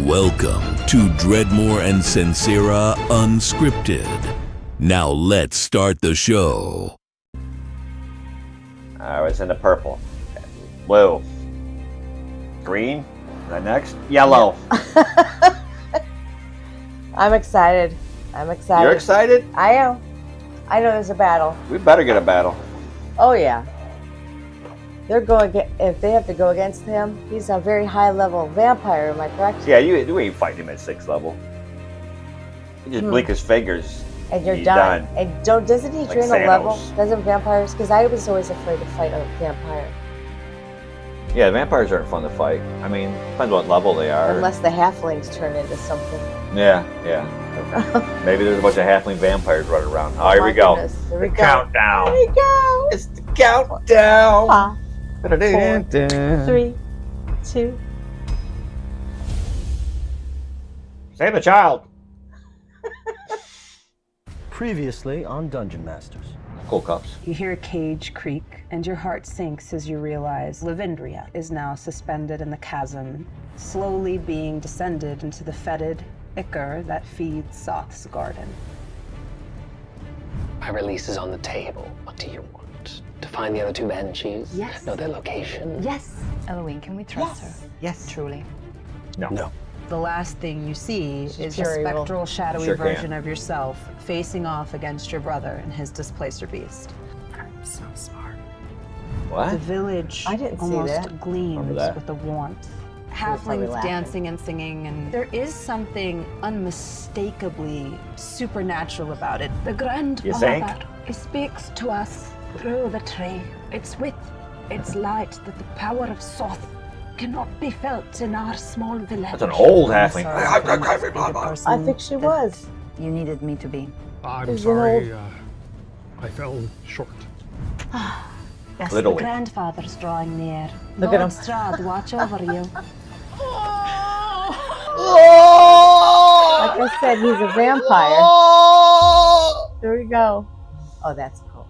Welcome to Dreadmoor and Sensereha Unscripted. Now let's start the show. It's in the purple. Blue. Green. Is that next? Yellow. I'm excited. You're excited? I am. I know there's a battle. We better get a battle. Oh yeah. They're going. If they have to go against him, he's a very high level vampire. Am I correct? Yeah, you ain't fighting him at 6th level. You just blink his fingers. And you're he's done. And doesn't he Like drain Thanos. a level? Doesn't vampires? Because I was always afraid to fight a vampire. Yeah, vampires aren't fun to fight. I mean, depends what level they are. Unless the halflings turn into something. Yeah. Maybe there's a bunch of halfling vampires running around. Oh, here we go. Goodness. Here we go. Countdown. Here we go. It's the countdown. 5, 4, 3. 3, 2. Save the child. Previously on Dungeon Masters. Cool cups. You hear a cage creak, and your heart sinks as you realize Lavindria is now suspended in the chasm, slowly being descended into the fetid ichor that feeds Soth's garden. My release is on the table. What do you want? To find the other two banshees? Yes. Know their location? Yes. Eloise, can we trust her? Yes. Truly. No. The last thing you see is a pure evil. spectral, shadowy Sure version can. of yourself facing off against your brother and his displacer beast. I'm so smart. What? The village I didn't see almost that. gleams Remember that? with the warmth. probably Halflings laughing. dancing and singing, and there is something unmistakably supernatural about it. The Grand You think? Father, he speaks to us through the tree. It's with its light that the power of Soth cannot be felt in our small village. That's an old halfling. I think she was. You needed me to be. I'm There's an sorry, I fell short. Yes, Literally. the grandfather's drawing near. Look Lord at him. Strahd, watch over you. Like I said, he's a vampire. There we go. Oh, that's cool.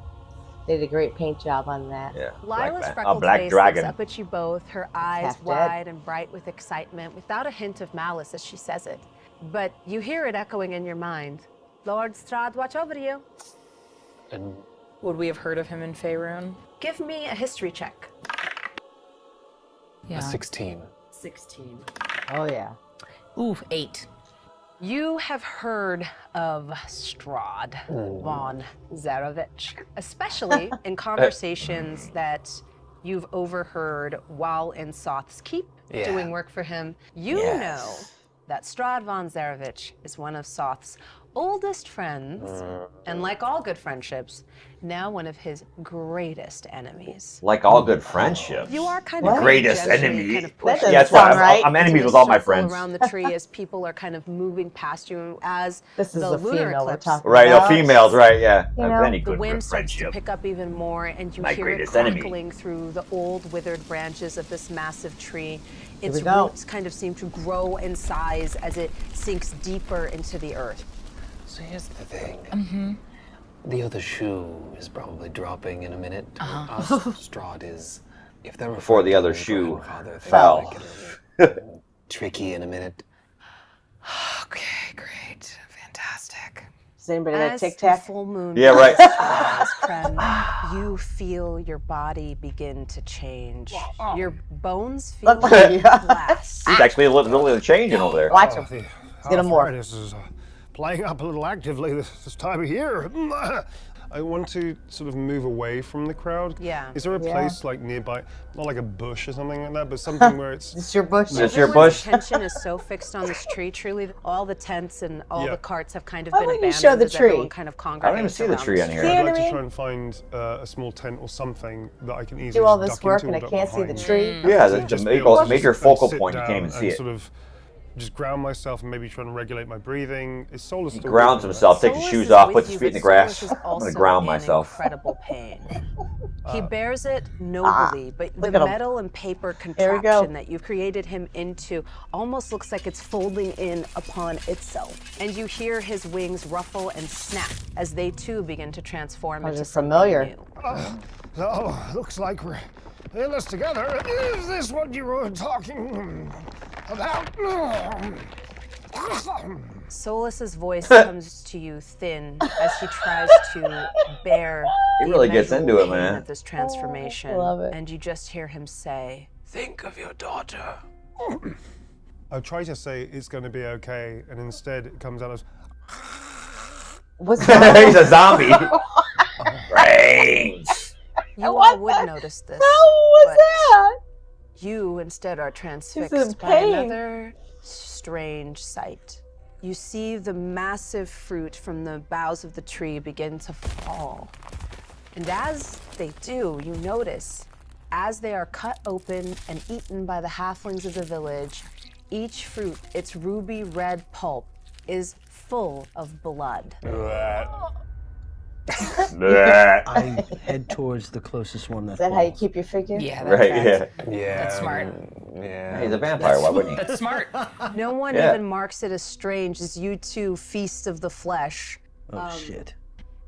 They did a great paint job on that. Yeah. Lila's a freckled black face dragon. looks up at you both, her eyes Half dead. wide and bright with excitement, without a hint of malice as she says it. But you hear it echoing in your mind. Lord Strahd, watch over you. And Would we have heard of him in Faerun? Give me a history check. Yeah. a 16. 16. Oh yeah. Ooh, 8. You have heard of Strahd von Zarovich, especially in conversations that you've overheard while in Soth's Keep Yeah. doing work for him. You know that Strahd von Zarovich is one of Soth's oldest friends, and like all good friendships, now one of his greatest enemies. Like all good friendships. You are kind What? of Greatest gently enemy. kind of That pushed doesn't Yeah, that's why sound right. I'm enemies into with a all my circle friends. around the tree as people are kind of moving past you as This is the the lunar female we're eclipse talking Right, about. females, right, yeah. You know, Any the good wind starts to friendship. pick up even more, and you My hear it greatest enemy. crackling through the old withered branches of this massive tree. Its we go. roots kind of seem to grow in size as it sinks deeper into the earth. So here's the thing. The other shoe is probably dropping in a minute. Us, Strahd is. If they're Before the referring to other my shoe grandfather, things fell. might get a little tricky in a minute. Okay, great. Fantastic. Is anybody like As Tic the Tac? full moon Yeah, right. begins to rise, Kren, you feel your body begin to change. Your bones feel Look like you. glass. He's actually literally changing over there. Watch him. The get him more. arthritis is playing up a little actively this time of year. I want to sort of move away from the crowd. Yeah. Is there a Yeah. place like nearby, not like a bush or something like that, but something where it's... It's your bush. It's your Everyone's bush. attention is so fixed on this tree. Truly, all the tents and all Yeah. the carts have kind of Why been wouldn't you abandoned show the as everyone tree? kind of I congregates don't even see the around tree this on here. See I'd what like I to mean? try and find a small tent or something that I can easily Do all just this duck work into and I or can't duck see the behind. tree. Yeah, Just the be able to major just, like, focal sit point. You can't even down see and it. Sort of just ground myself and maybe try and regulate my breathing. Is Solus He still grounds with me? himself, takes his Solus shoes is off, with puts his you, feet in the but grass. Solus is I'm gonna also ground in myself. Incredible pain. He bears it nobly, but the look at him. metal and paper There we go. contraption that you've created him into almost looks like it's folding in upon itself. And you hear his wings ruffle and snap as they too begin to transform Those into are something familiar. new. Oh, looks like we're in this together. Is this what you were talking Solas's voice comes to you thin as she tries to bear He the really gets into it, immeasurable pain man. of this transformation. love it. And you just hear him say, Think of your daughter. I try to say it's going to be okay, and instead it comes out as. What's He's a zombie. Brains. you all would notice this. How was but that? You instead are in transfixed by pain. another strange sight. You see the massive fruit from the boughs of the tree begin to fall. And as they do, you notice, as they are cut open and eaten by the halflings of the village, each fruit, its ruby red pulp, is full of blood. I head towards the closest one that Is that how you falls. keep your figure? Yeah, that's Right, right. yeah. That's smart. Yeah. He's a vampire, why wouldn't he? That's smart. No one Yeah. even marks it as strange as you two feast of the flesh. Oh, shit.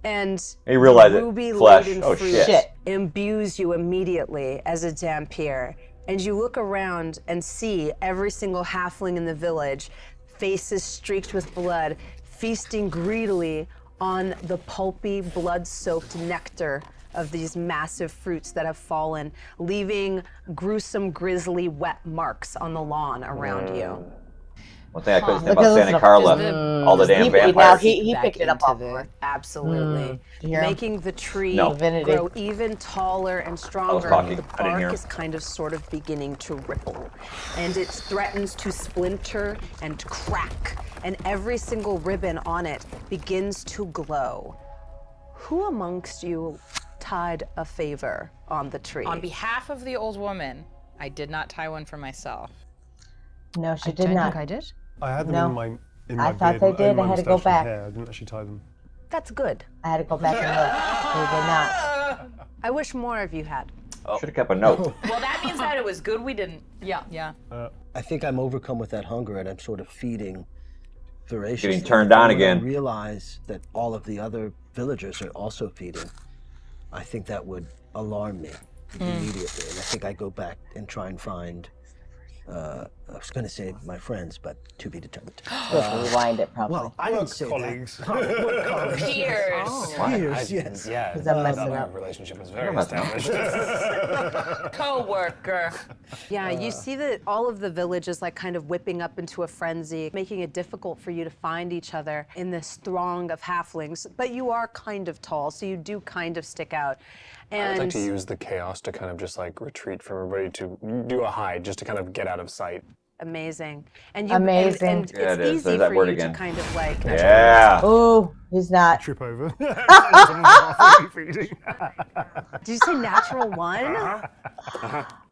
And He realized the it. ruby-laden Flesh. Oh, fruit shit. imbues you immediately as a Dampier. And you look around and see every single halfling in the village, faces streaked with blood, feasting greedily on the pulpy, blood-soaked nectar of these massive fruits that have fallen, leaving gruesome, grisly, wet marks on the lawn around you. One thing I couldn't say Look about at Santa this- Carla, all the damn Now vampires. he Back picked it up into off the- her. Absolutely. you hear 'em? Making the tree No. Divinity. grow even taller and stronger. talking. The I didn't hear bark 'em. is kind of sort of beginning to ripple. And it threatens to splinter and crack. And every single ribbon on it begins to glow. Who amongst you tied a favor on the tree? On behalf of the old woman, I did not tie one for myself. No, she did not. I did. I had them No. in my I thought beard, they in did. my I had to go mustache and back. hair. I didn't actually tie them. That's good. I had to go back and look. They did not. I wish more of you had. Should have kept a note. Well, that means that it was good we didn't. Yeah. Yeah. I think I'm overcome with that hunger, and I'm sort of feeding voraciously. Getting turned And on when again. I realize that all of the other villagers are also feeding. I think that would alarm me immediately, and I think I go back and try and find. I was going to say my friends, but to be determined. Rewind it, probably. Well, I didn't say Colleagues. that. Peers. Peers, yes. Yeah, Because I'm that messing my up. relationship was very messing up. established. Co-worker. Yeah, you see that all of the village is like kind of whipping up into a frenzy, making it difficult for you to find each other in this throng of halflings. But you are kind of tall, so you do kind of stick out. And I'd like to use the chaos to kind of just like retreat from everybody, to do a hide, just to kind of get out of sight. amazing. And you Amazing. And Yeah, it it's is. easy There's that for word you again. to kind of like Yeah. Ooh, he's not. Trip over. Someone's halfway feeding. Did you say natural one?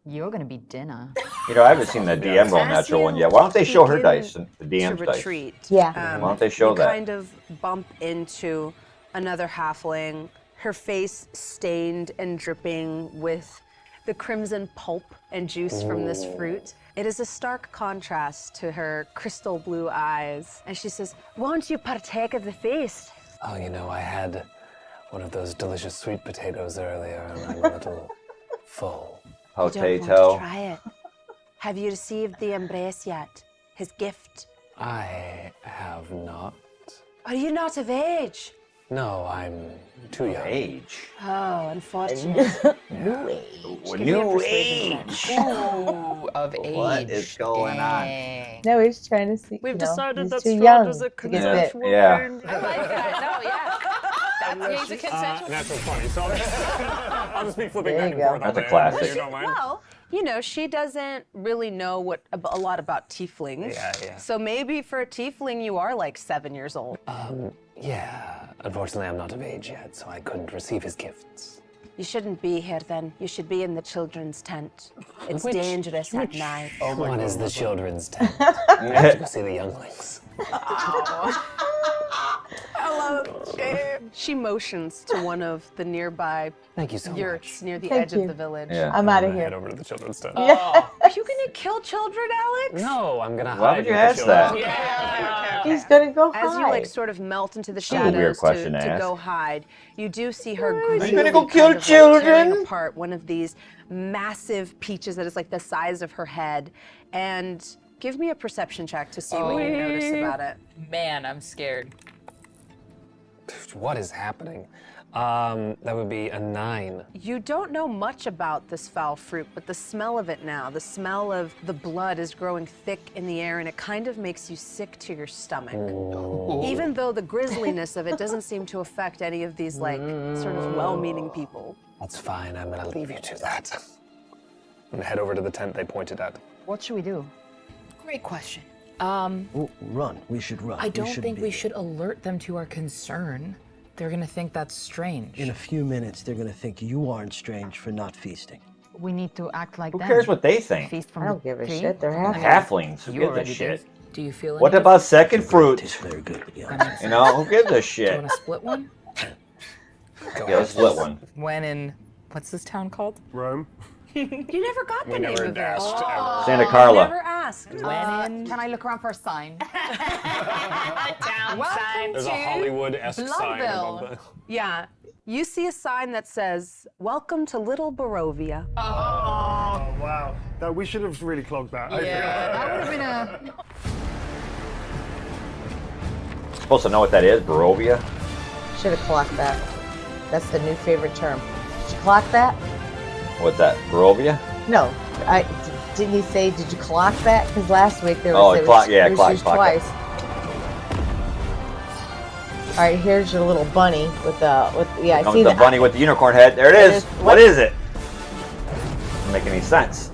You're gonna be dinner. You know, I haven't seen the DM roll natural one yet. Why don't they show her Begin dice, the to DM's dice? retreat. Yeah. Why don't they show you that? kind of bump into another halfling, her face stained and dripping with the crimson pulp and juice from this fruit. It is a stark contrast to her crystal blue eyes. And she says, "Won't you partake of the feast?" Oh, you know, I had one of those delicious sweet potatoes earlier, and I'm a little full. You don't want to Potato. try it. Have you received the embrace yet? His gift? I have not. Are you not of age? No, I'm too young. Age. Oh, unfortunate. New age. Give me a New persuasion age. check. Ooh, of age. What is going on? Dang. No, he's trying to see. We've you know, decided he's that too Strahd young is a to get bit. consensual Yeah. thing. I like that. No, yeah. That's he's a consensual. Natural 20, so I'll just be flipping There back you and go. forth. That's a all day. classic. You don't mind? Well, you know, she doesn't really know a lot about tieflings. Yeah. So maybe for a tiefling, you are like 7 years old. Yeah. Unfortunately, I'm not of age yet, so I couldn't receive his gifts. You shouldn't be here then. You should be in the children's tent. It's Which- dangerous at night. One is the children's tent. I have to go see the younglings. She motions to one of the nearby Thank you so yurts near the Thank edge you. of the village. Yeah. I'm out of Head here. over to the children's tent. Are you gonna kill children, Alex? No, I'm gonna hide. Why would you with the ask children. that? He's gonna go As you hide. like sort of melt into the a weird shadows question to to ask. go hide, you do see her you gonna greedily go kill kind of, like, tearing children? apart one of these massive peaches that is like the size of her head, and Give me a perception check to see what you notice about it. Man, I'm scared. What is happening? That would be a 9. You don't know much about this foul fruit, but the smell of it now, the smell of the blood is growing thick in the air, and it kind of makes you sick to your stomach. Even though the grisliness of it doesn't seem to affect any of these, like, sort of well-meaning people. That's fine. I'm gonna leave you to that. And head over to the tent they pointed at. What should we do? Great question. Run. We should run. I don't think we should alert them to our concern. They're gonna think that's strange. In a few minutes, they're going to think you aren't strange for not feasting. We need to act like Who them. cares what they think? Feast from I don't the give a tree. shit. They're halflings. Halflings, who You gives a already shit? Do you feel What any- about second fruit? Tastes very good, to be honest. You know, who gives a Do you shit? want to split one? Yeah, let's split one. When in, what's this town called? Rome. You never got the We name never of it. asked ever. Santa Carla. Never asked. Can I look around for a sign? Welcome There's a to Hollywood-esque sign above Bloodville. the... Yeah. You see a sign that says, "Welcome to Little Barovia." Oh, wow. That, we should have really clogged that. That would have been a... Supposed to know what that is, Barovia? Should have clocked that. That's the new favorite term. Did you clock that? What's that, Barovia? No. Didn't he say, did you clock that? Because last week there was, Oh, it clock, was, yeah, it was clock, used clock twice. All right, here's your little bunny with the, yeah, I Comes see the that. bunny with the unicorn head. There it is. What? What is it? Doesn't make any sense.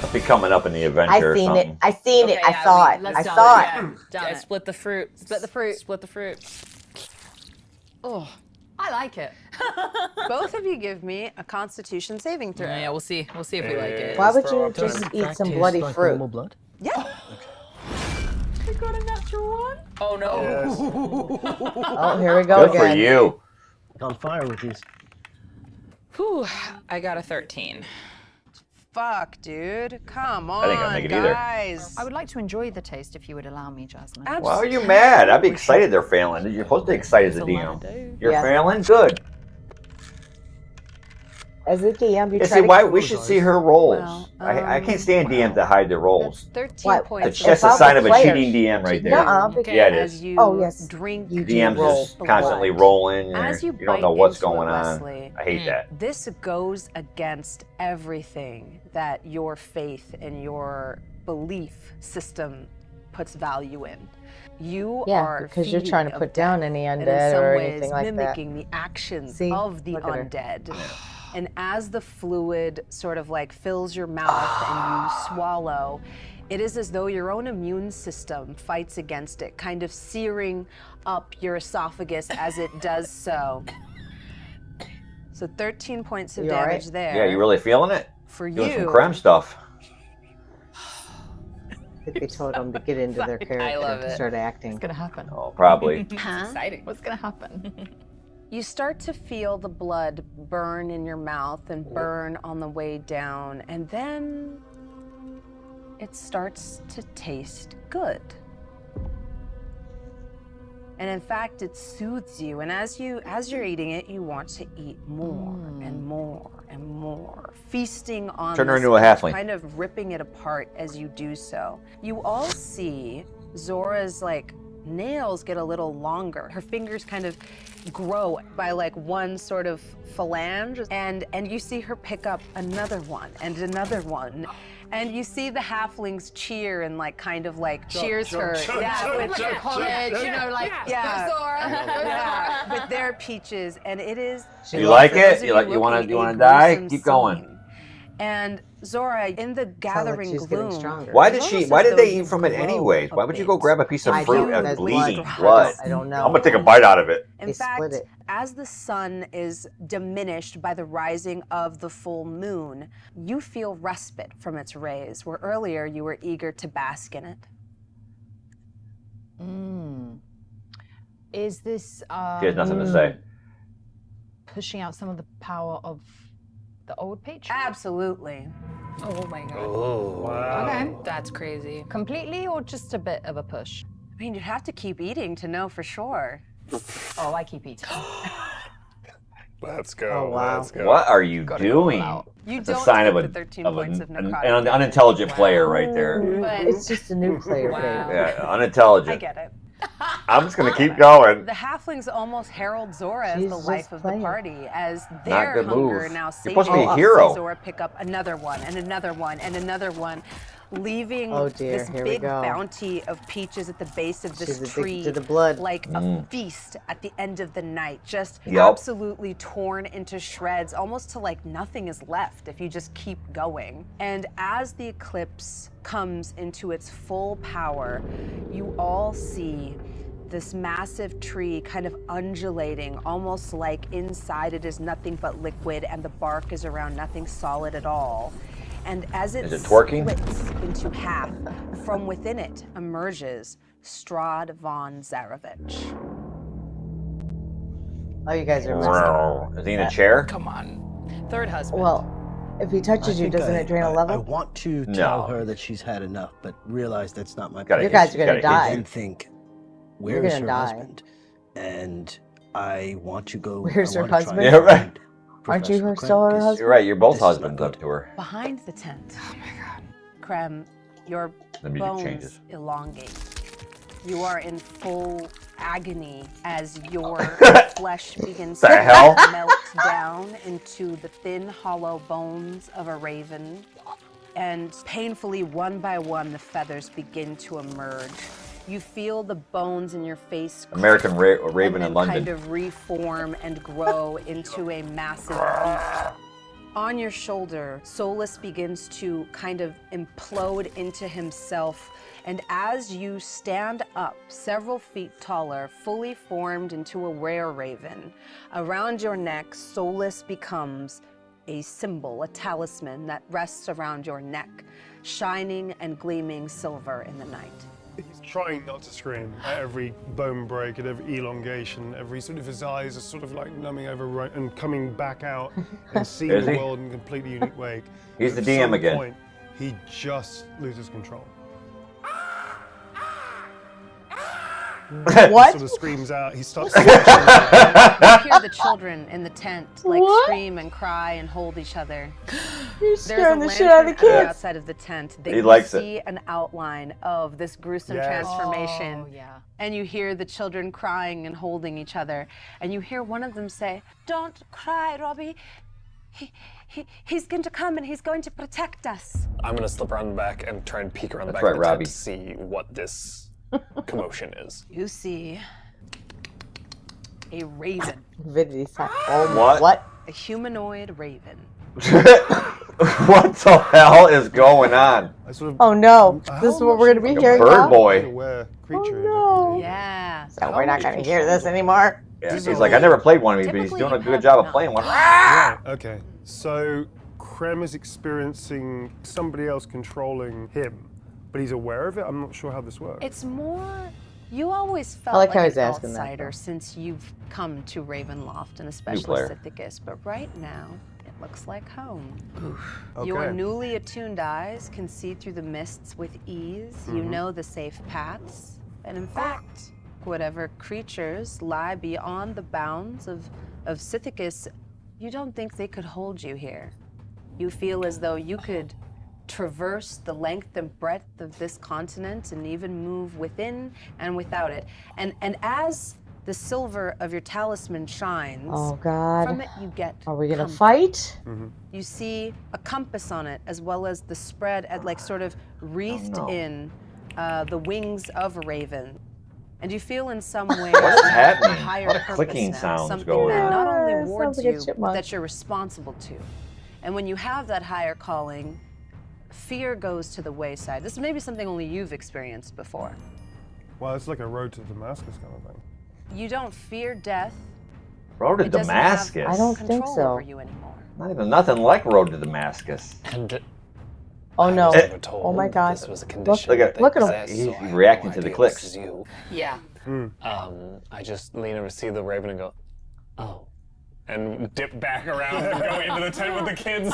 Must be coming up in the adventure or I seen something. it. I seen it. Okay, I yeah, saw it. let's I do saw it. Yeah, Done it. split the fruit. Split the fruit. Split the fruit. Oh, I like it. Both of you give me a Constitution saving throw. Yeah, we'll see. We'll see if we like it. Why would throw you up just then. eat some Taste bloody like fruit? normal blood? Yeah. We got a natural one. Oh no. Oh, here we go Good for again. you. On fire with these. Whew, I got a 13. Fuck, dude. Come on, I think I'll make it either. guys. I would like to enjoy the taste if you would allow me, Jasmine. Why are you mad? I'd be excited they're failing. You're supposed to be excited as a It's a lot to DM. do. You're Yeah. failing? Good. As a DM, you Yeah, try see, to why we should see her rolls. Well, I can't stand DMs that hide their rolls. That's 13 What? points. That's If a I sign was of a players- cheating DM right there. Nuh-uh, Okay, because Yeah, it as is. you Oh, yes. drink You do DMs roll just the constantly blood. rolling. As you You don't know bite what's into it, going on. Leslie, I hate that. this goes against everything that your faith and your belief system puts value in. You Yeah, are because you're feeding trying to of put down death, any and in undead some or ways anything like that. mimicking the actions See? of the Look at her. undead. And as the fluid sort of like fills your mouth and you swallow, it is as though your own immune system fights against it, kind of searing up your esophagus as it does so. So 13 points of You all right? damage there. Yeah, you really feeling it? For Doing some you. creme stuff. I think they told them to get into their character love to it. start acting. What's gonna happen? Oh, probably. Huh? Exciting. What's gonna happen? You start to feel the blood burn in your mouth and burn on the way down, and then it starts to taste good. And in fact, it soothes you. And as you're eating it, you want to eat more and more and more, feasting on Turn her this into a food, halfling. kind of ripping it apart as you do so. You all see Zora's like nails get a little longer. Her fingers kind of grow by like one sort of phalange, and you see her pick up another one and another one. And you see the halflings cheer and like kind of like cheers her. Yeah, with Like college, you know, like Yeah. go Zora, go yeah, Zora. with their peaches, and it is. You like for those it? of You like? You want to die? gruesome Keep going. scene. And Zora, in the gathering she's getting gloom, stronger. Why it's did she? almost Why as did though they you eat from it glow anyways? a Why would you go bit. grab a piece of I fruit do. that's That's bleeding blood. blood? I don't know. I'm gonna take a bite out of it. In They fact, split it. as the sun is diminished by the rising of the full moon, you feel respite from its rays, where earlier you were eager to bask in it. Is this She has nothing to say. pushing out some of the power of the old page? Absolutely. Oh my god. Oh. Okay. That's crazy. Completely or just a bit of a push? I mean, you'd have to keep eating to know for sure. Oh, I keep eating. Let's go. Oh, wow. Let's go. What are you Gotta go all doing? out. You That's a don't sign take of the 13 an points of necrotic. an unintelligent player right there. But It's just a new player, Wow. babe. Yeah, unintelligent. I get it. I'm just gonna keep going. The halflings almost herald Zora as She's the just life of the playing. party, as Not their good hunger move. now You're sated. supposed to be a You hero. see Zora pick up another one and another one and another one, leaving Oh, dear. this Here we big go. bounty of peaches at the base of this She's tree, addicted to the blood. like a feast at the end of the night, just Yep. absolutely torn into shreds, almost to like nothing is left if you just keep going. And as the eclipse comes into its full power, you all see this massive tree kind of undulating, almost like inside it is nothing but liquid and the bark is around nothing solid at all. And as it Is it twerking? splits into half, from within it emerges Strahd von Zarovich. Oh, you guys are messing. Is he in a chair? Come on. Third husband. Well, if he touches you, think doesn't it drain a I level? want to tell No. her that she's had enough, but realize that's not my Gotta You place. guys are gonna die. And think, You're where is gonna her die. husband? And I want to go. Where's I her wanna try husband? and Yeah, right. find Aren't you Professor her Krem, still her 'cause husband? You're right. You're both This is not husbands good. up to her. Behind the tent, Oh my god. Krem, your The music bones changes. elongate. You are in full agony as your flesh begins The to hell? melt down into the thin, hollow bones of a raven. And painfully, one by one, the feathers begin to emerge. You feel the bones in your face American Raven and in then London. kind of reform and grow into a massive beast. On your shoulder, Solus begins to kind of implode into himself, and as you stand up, several feet taller, fully formed into a rare raven, around your neck, Solus becomes a symbol, a talisman that rests around your neck, shining and gleaming silver in the night. He's trying not to scream at every bone break, at every elongation, every sort of his eyes are sort of like numbing over and coming back out and seeing Is the he? world in a completely unique way. He's the At DM some again. point, he just loses control. What? Sort of screams out. He starts. You hear the children in the tent like What? scream and cry and hold each other. You're There's a scaring the shit out of the lantern kids. outside of the tent. That He you likes it. see an outline of this gruesome Yes. transformation. Oh, yeah. And you hear the children crying and holding each other. And you hear one of them say, "Don't cry, Robbie. He's going to come and he's going to protect us." I'm gonna slip around the back and try and peek around the That's back right, of the tent Robbie. to see what this commotion is. You see a raven, Avidity side. Oh, What? What? a humanoid raven. What the hell is going on? I sort of. Oh no! How This is what much we're gonna be of a hearing bird now. boy. Aware creature. no. Yeah. So we're not gonna hear this anymore. Yeah, he's like, I never played one of these, but he's Typically doing a you good have job of not. playing one. Right. Okay. So Krem is experiencing somebody else controlling him, but he's aware of it. I'm not sure how this works. It's more. You always felt like like, how an he's asking that, outsider though. since you've come to Ravenloft and especially player. Sithicus, but right now it looks like home. Okay. Your newly attuned eyes can see through the mists with ease. You know the safe paths, and in fact, whatever creatures lie beyond the bounds of Sithicus, you don't think they could hold you here. You feel as though you could traverse the length and breadth of this continent and even move within and without it. And as the silver of your talisman shines, Oh God. from it you get Are we gonna comfort. fight? You see a compass on it, as well as the spread at like sort of wreathed no. in the wings of a raven. And you feel in some way What's a happening? higher A lot of purpose clicking now, sounds something going that on. not only Yeah, wards sounds like a you, but chipmunk. that you're responsible to. And when you have that higher calling, fear goes to the wayside. This is maybe something only you've experienced before. Well, it's like a road to Damascus kind of thing. You don't fear death. Road to It doesn't have Damascus. I don't think control so. over you anymore. Not even nothing like Road to Damascus. And Oh no! I was never told Oh my God! this was a condition Look at- that look at him. exists, He's so I have reacting no to the idea clicks. This is you. Yeah. I just lean over to see the raven and go, oh. And dip back around and go into the tent with the kids.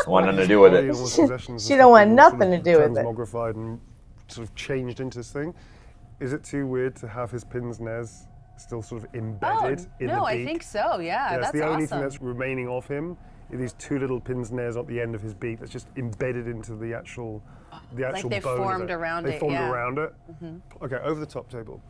Want nothing to do with it. Body and all his possessions and She stuff don't want being sort nothing of to do with it. transmogrified and sort of changed into this thing. Is it too weird to have his pin's nez still sort of embedded in the beak. No, I think so. Yeah, That's that's the only awesome. thing that's remaining of him. Are these two little pins and nails at the end of his beak that's just embedded into the actual Like they bone of formed it. around They it, formed yeah. around it. Okay, over the top table.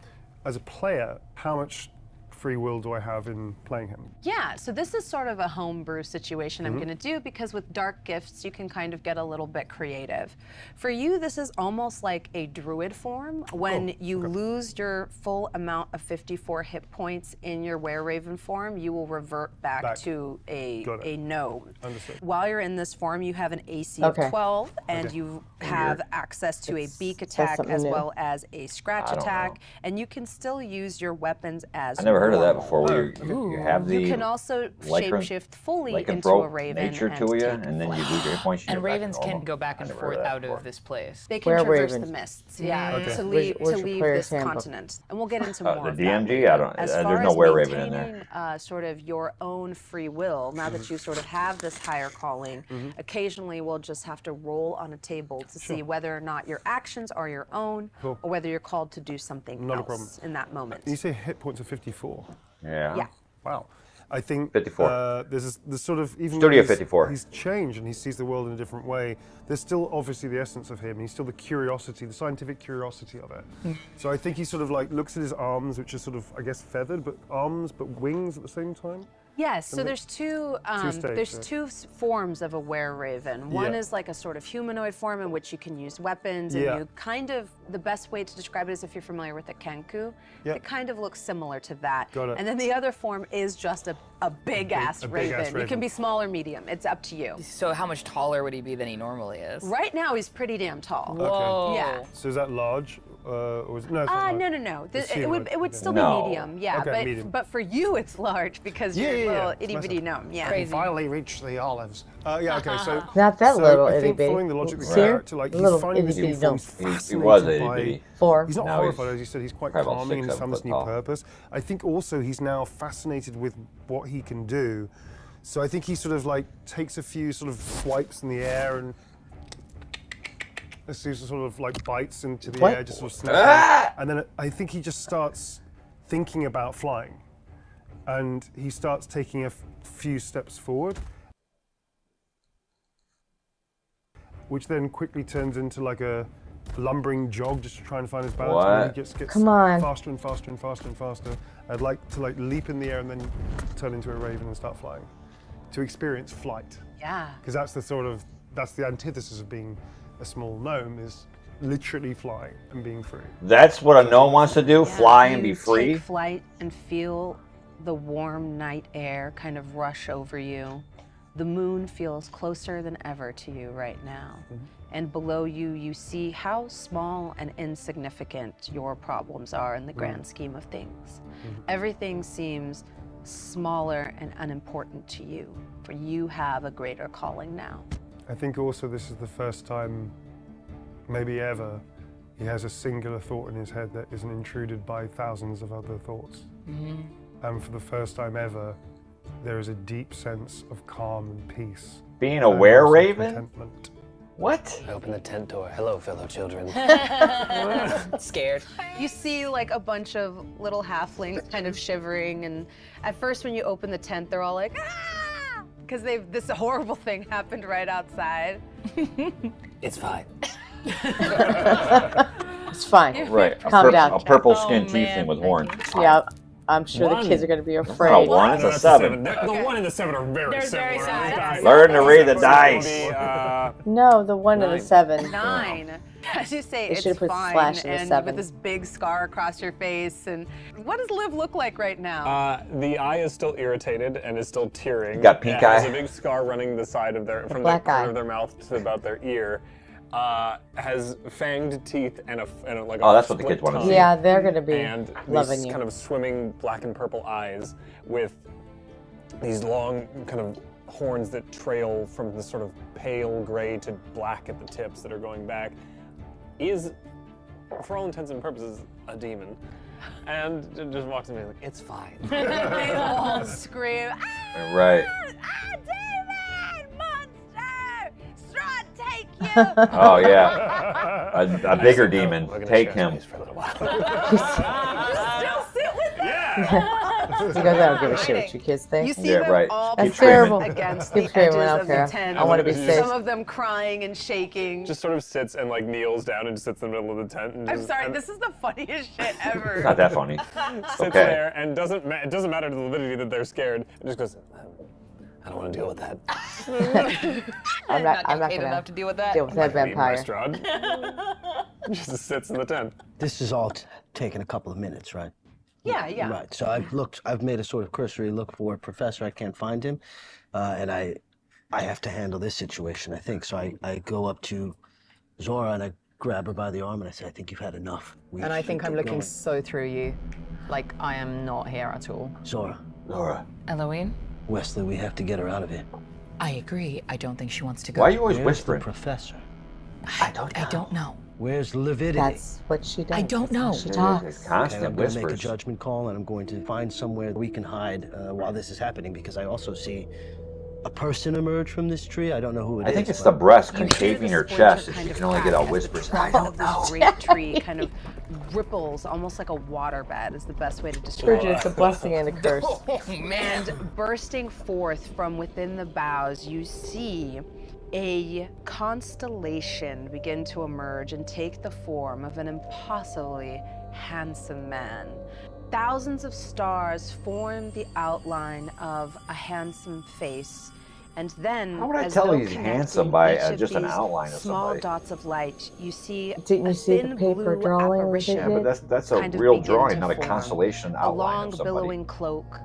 As a player, how much free will do I have in playing him? Yeah, so this is sort of a homebrew situation Mm-hmm. I'm going to do because with dark gifts you can kind of get a little bit creative. For you, this is almost like a druid form. When you lose your full amount of 54 hit points in your were-raven form, you will revert back to a gnome. Understood. While you're in this form, you have an AC of 12 and you have access to a beak attack something as new. well as a scratch I don't attack, know. and you can still use your weapons as I never heard of that normal. before. Where you have the You can also shapeshift fully into a raven nature and to you, take and then you lose your points. And ravens can go back and forth out of this place. They can Where traverse ravens? the mists, yeah, Okay. to leave Where's your player's this handbook? continent. And we'll get into The more of that DMG? later. I don't- As there's far no as were-raven in there. maintaining sort of your own free will, now that you sort of have this higher calling, occasionally we'll just have to roll on a table to see whether or not your actions are your own or whether you're called to do something Not a else problem. in that moment. You say hit points of 54. Yeah. Yeah. Wow. I think 54. There's sort of even Studio though 54. He's changed and he sees the world in a different way. There's still obviously the essence of him. He's still the curiosity, the scientific curiosity of it. So I think he sort of like looks at his arms, which are sort of I guess feathered, but arms, but wings at the same time. Yes, so there's two forms of a were-raven. One Yeah. is like a sort of humanoid form in which you can use weapons, Yeah. and you kind of, the best way to describe it is if you're familiar with the kenku, Yeah. it kind of looks similar to that. Got it. And then the other form is just a big-ass a raven. big-ass You raven. can be small or medium, it's up to you. So how much taller would he be than he normally is? Right now he's pretty damn tall. Whoa. Yeah. So is that large? Or is, no, it's not large. No. It's It would humanoid. still No. be medium, yeah. Okay, medium. But for you it's large because you're a little itty bitty gnome. Yeah. Crazy. Finally reached the olives. Yeah, okay, so... Not that so little I itty think bitty. following the logic of the Seer? character, like, he's Little finding this itty new bitty form, gnome. He was fascinated itty by... bitty. 4. He's not Now horrified, he's as you said, he's quite probably about calming and 6, he's found 7 this foot new tall. purpose. I think also he's now fascinated with what he can do. So I think he sort of like takes a few sort of swipes in the air and a series of sort of like bites into the What? air, just sort of snapping. And then I think he just starts thinking about flying. And he starts taking a few steps forward, which then quickly turns into like a lumbering jog just to try and find his balance. And then What? he just gets Come on. faster and faster and faster and faster. I'd like to like leap in the air and then turn into a raven and start flying. To experience flight. Yeah. Because that's the antithesis of being a small gnome, is literally flying and being free. That's what a gnome wants to do, fly and be You free. Take flight and feel the warm night air kind of rush over you. The moon feels closer than ever to you right now. And below you, you see how small and insignificant your problems are in the grand scheme of things. Everything seems smaller and unimportant to you, for you have a greater calling now. I think also this is the first time, maybe ever, he has a singular thought in his head that isn't intruded by thousands of other thoughts. And for the first time ever, there is a deep sense of calm and peace. Being a and were-raven? contentment. What? I open the tent door. Hello, fellow children. Scared. You see like a bunch of little halflings kind of shivering, and at first when you open the tent, they're all like, ah! Because this horrible thing happened right outside. It's fine. It's fine. Right. Calm down. A purple skinned Oh, man. tiefling with horns. Yeah, I'm sure One. the kids are going to be Not a afraid. 1, it's No, a that's 7. The 1 and the 7 are very They're similar. very similar. These guys- Learn to read the So dice. maybe, No, the 1 and the 7. 9. As you say, They it's should've put fine, slash in the and 7. with this big scar across your face. And what does Liv look like right now? the eye is still irritated and is still tearing. Got pink It has eye. a big scar running the side of from the black corner eye. of their mouth to about their ear. Has fanged teeth and like Oh, a that's what the split kids wanna tongue. see. Yeah, they're going to be And loving these you. kind of swimming black and purple eyes with these long kind of horns that trail from this sort of pale gray to black at the tips that are going back, is, for all intents and purposes, a demon. And just walks in and like, it's fine. They all scream, ah! Right. Ah, demon! Monster! Strahd, take you! Oh, yeah. A bigger demon. We're gonna Take share him. space for a little while. You still sit with them? Yeah, You guys don't give a shit what you kids think. You see Yeah, them right. all That's pressed terrible. against Keep the screaming, edges I don't of care. the tent. I want to be Just- safe. Some of them crying and shaking. Just sort of sits and like kneels down and sits in the middle of the tent. And I'm just, sorry, and this is the funniest shit ever. It's not that funny. sits Okay. there and it doesn't matter to the Lividity that they're scared. It just goes, I don't want to deal with that. I'm not paid gonna enough to deal with that. deal with that Leave my vampire. Strahd. Just sits in the tent. This is all taken a couple of minutes, right? Yeah. Right. So I've made a sort of cursory look for Professor. I can't find him, and I have to handle this situation, I think. So I go up to Zora and I grab her by the arm and I say, I think you've had enough. And I should think I'm get looking going." so through you. Like, I am not here at all. Zora, Eloine, Wesley, we have to get her out of here. I agree. I don't think she wants to go. Why are you always Where's whispering? the Professor? I don't know. Where's Lividity? That's what she does. I don't That's how know. She It's talks. Okay, constant I'm going to make a whispers. judgment call, and I'm going to find somewhere we can hide while this is happening, because I also see a person emerge from this tree. I don't know who it is. I think it's the but- breast You hear concaving the her splinter chest, and kind she of can only get crack out as the whispers. trunk of this great tree kind of ripples, almost like a waterbed is the best way to describe Bridget, it. it's a blessing and a curse. And bursting forth from within the boughs, you see a constellation begin to emerge and take the form of an impossibly handsome man. Thousands of stars form the outline of a handsome face, and then, How would I as tell though he's connecting handsome by each of just an these outline of small somebody? dots of light, you see Didn't a you see the thin paper blue drawing we apparition did? Yeah, but that's a kind of real begin drawing, to not a form. constellation A outline long of somebody. billowing cloak,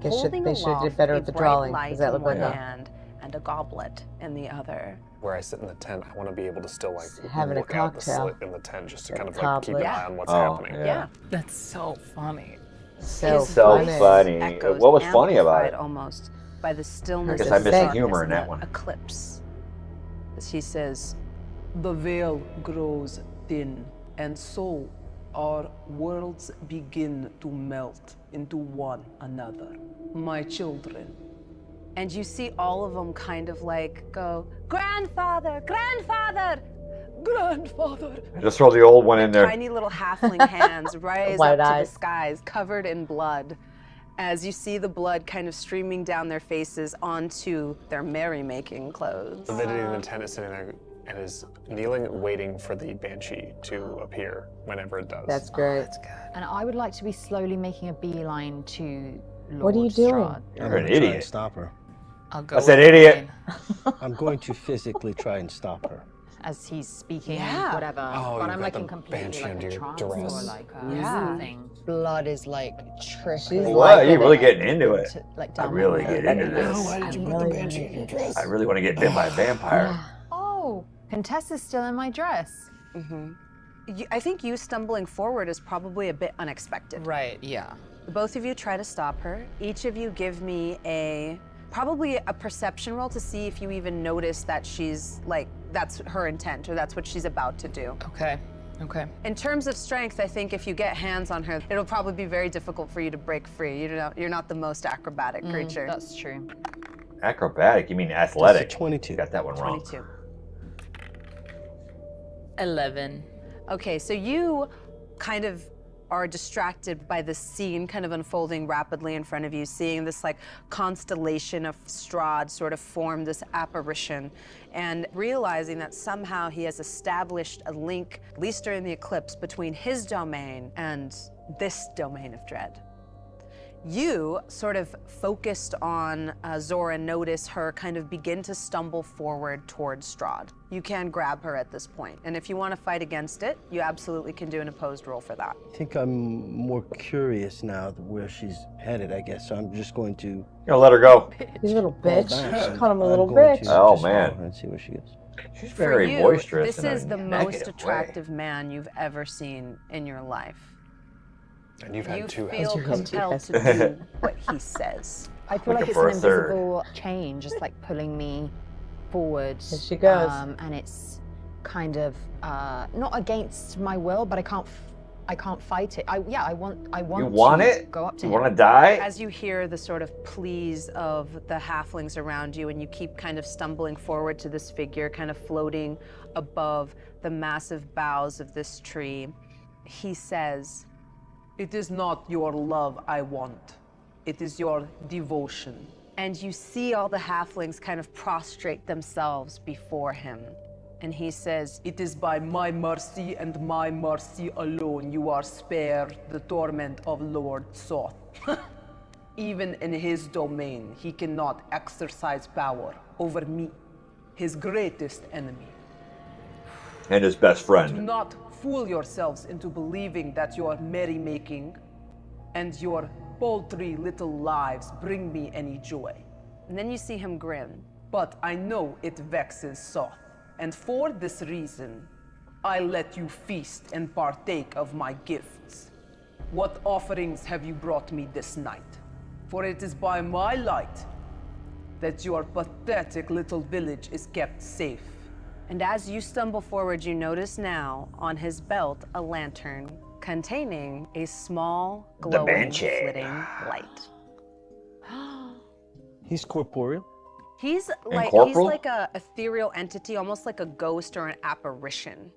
They holding should have aloft did better a with the bright drawing, light because that in looked one like hand and a goblet in the other. Where I sit in the tent, I want to be able to still like Having a look out the cocktail. slit in the tent just to A kind of like keep an goblet. eye on what's Oh, happening. yeah. That's so funny. So His So voice funny. echoes, What was funny about amplified it? almost by the stillness guess of I missed the darkness humor in and that the one. eclipse. As he says, "The veil grows thin, and so our worlds begin to melt into one another. My children." And you see all of them kind of like go, "Grandfather, grandfather, grandfather." Just throw the old one in there. Tiny little halfling hands rise up Wide to the eyes. skies, covered in blood, as you see the blood kind of streaming down their faces onto their merrymaking clothes. Lividity in the tent is sitting there and is kneeling, waiting for the banshee to appear whenever it does. That's great. That's good. And I would like to be slowly making a beeline to Lord What are you doing? Strahd. I'm You're gonna an try and idiot. stop her. I'll go. I said with idiot. Eloine. I'm going to physically try and stop her. As he's speaking, Yeah. whatever. Oh, but you've I'm got like the in completely banshee like under a your trance dress. or like Yeah. something. Blood is like She's trickling. What? like You really it. getting into it? To, like I down my really neck. get into this. I really want to- I really want to get bit by a vampire. Oh, Contessa's still in my dress. I think you stumbling forward is probably a bit unexpected. Right, yeah. Both of you try to stop her. Each of you give me probably a perception roll to see if you even notice that she's like, that's her intent or that's what she's about to do. Okay, okay. In terms of strength, I think if you get hands on her, it'll probably be very difficult for you to break free. You're not the most acrobatic creature. That's true. Acrobatic? You mean athletic? That's a 22. You got that one wrong. 22. 11. Okay, so you kind of are distracted by the scene kind of unfolding rapidly in front of you, seeing this like constellation of Strahd sort of form this apparition, and realizing that somehow he has established a link, at least during the eclipse, between his domain and this domain of dread. You sort of focused on Zora, notice her kind of begin to stumble forward towards Strahd. You can grab her at this point, and if you want to fight against it, you absolutely can do an opposed roll for that. I think I'm more curious now where she's headed, I guess. So I'm just going to You gonna let her go? You little fall bitch. back. Just call him a I'm little going bitch. to Oh, just man. follow her and see where she goes. She's For very you, boisterous. this in a is the negative most way. attractive man you've ever seen in your life. And you've had You two feel husbands. compelled to do what he says. I feel like Looking it's for an a third. invisible chain, just like pulling me forward. Here she goes. And it's kind of not against my will, but I can't fight it. I want You want to it? go up to You him. want to die? As you hear the sort of pleas of the halflings around you, and you keep kind of stumbling forward to this figure, kind of floating above the massive boughs of this tree, he says, It is not your love I want. It is your devotion. And you see all the halflings kind of prostrate themselves before him. And he says, it is by my mercy and my mercy alone you are spared the torment of Lord Soth. Even in his domain, he cannot exercise power over me, his greatest enemy. And his best Do friend. not fool yourselves into believing that your merrymaking and your paltry little lives bring me any joy. And then you see him grin. But I know it vexes Soth, and for this reason, I let you feast and partake of my gifts. What offerings have you brought me this night? For it is by my light that your pathetic little village is kept safe. And as you stumble forward, you notice now on his belt a lantern containing a small, glowing, flitting light. He's corporeal? He's like a ethereal entity, almost like a ghost or an apparition.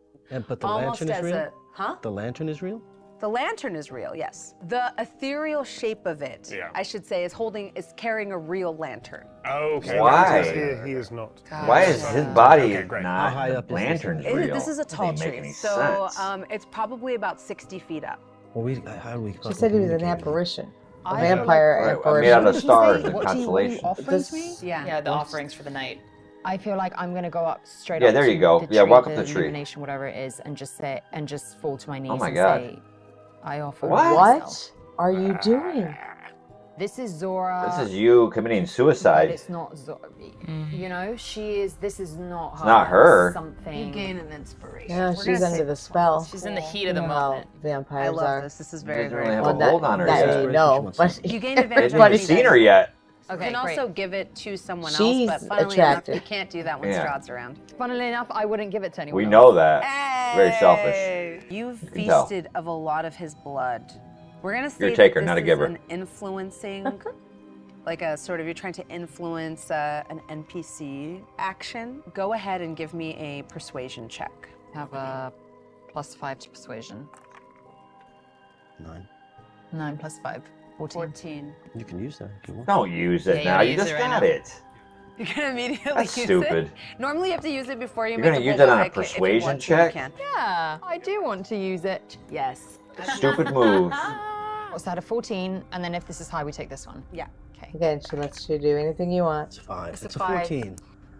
But the Almost lantern is as real? a The lantern is real? The lantern is real, yes. The ethereal shape of it, I should say, is carrying a real lantern. Okay. Why? He is not. Why is his body great. not How high up is this? lantern's real? This is a That tall didn't make tree, any so sense. it's probably about 60 feet up. Well, how do we She said he was an apparition. A I- vampire Right, made out apparition. of stars and What are you constellations. offering to me? Yeah, the offerings for the night. I feel like I'm gonna go up straight Yeah, up there to you go. the Yeah, tree, walk up the the tree. illumination, whatever it is, and just say and just fall to my knees my and God. say, I offer What? myself. What are you doing? This is Zora. This is you committing But suicide. it's not Zora. You know, she is. This is not her. It's not her. Something. Gain an inspiration. Yeah, We're she's gonna under say the this spell. She's in the heat of You the know how moment. vampires I love are. this. This is She very, doesn't very really have cool. a hold on her that yet. we know, but You gain They advantage haven't on even seen anything. her yet. You Okay, can also great. give it to someone She's else, but funnily attractive. enough, you can't do that when Yeah. Strahd's around. Funnily enough, I wouldn't give it to anyone We else. know that. Very selfish. You've You can tell. feasted of a lot of his blood. We're gonna say You're a taker, that not a this giver. is an influencing, like a sort of, you're trying to influence an NPC action. Go ahead and give me a persuasion check. Have a +5 to persuasion. 9. 9 + 5. 14. You can use that if you want. Don't use it Yeah, you now. gotta You use just it right got now. it. You're gonna immediately That's use stupid. it. Normally you have to use it before you You're make gonna a use roll, that on but a if you persuasion want to, you check? can. Yeah, I do want to use it. Yes. Stupid move. What's that? A 14, and then if this is high, we take this one. Yeah. Okay. Again, she lets you do anything you want. It's 5. It's a It's a 5. 14.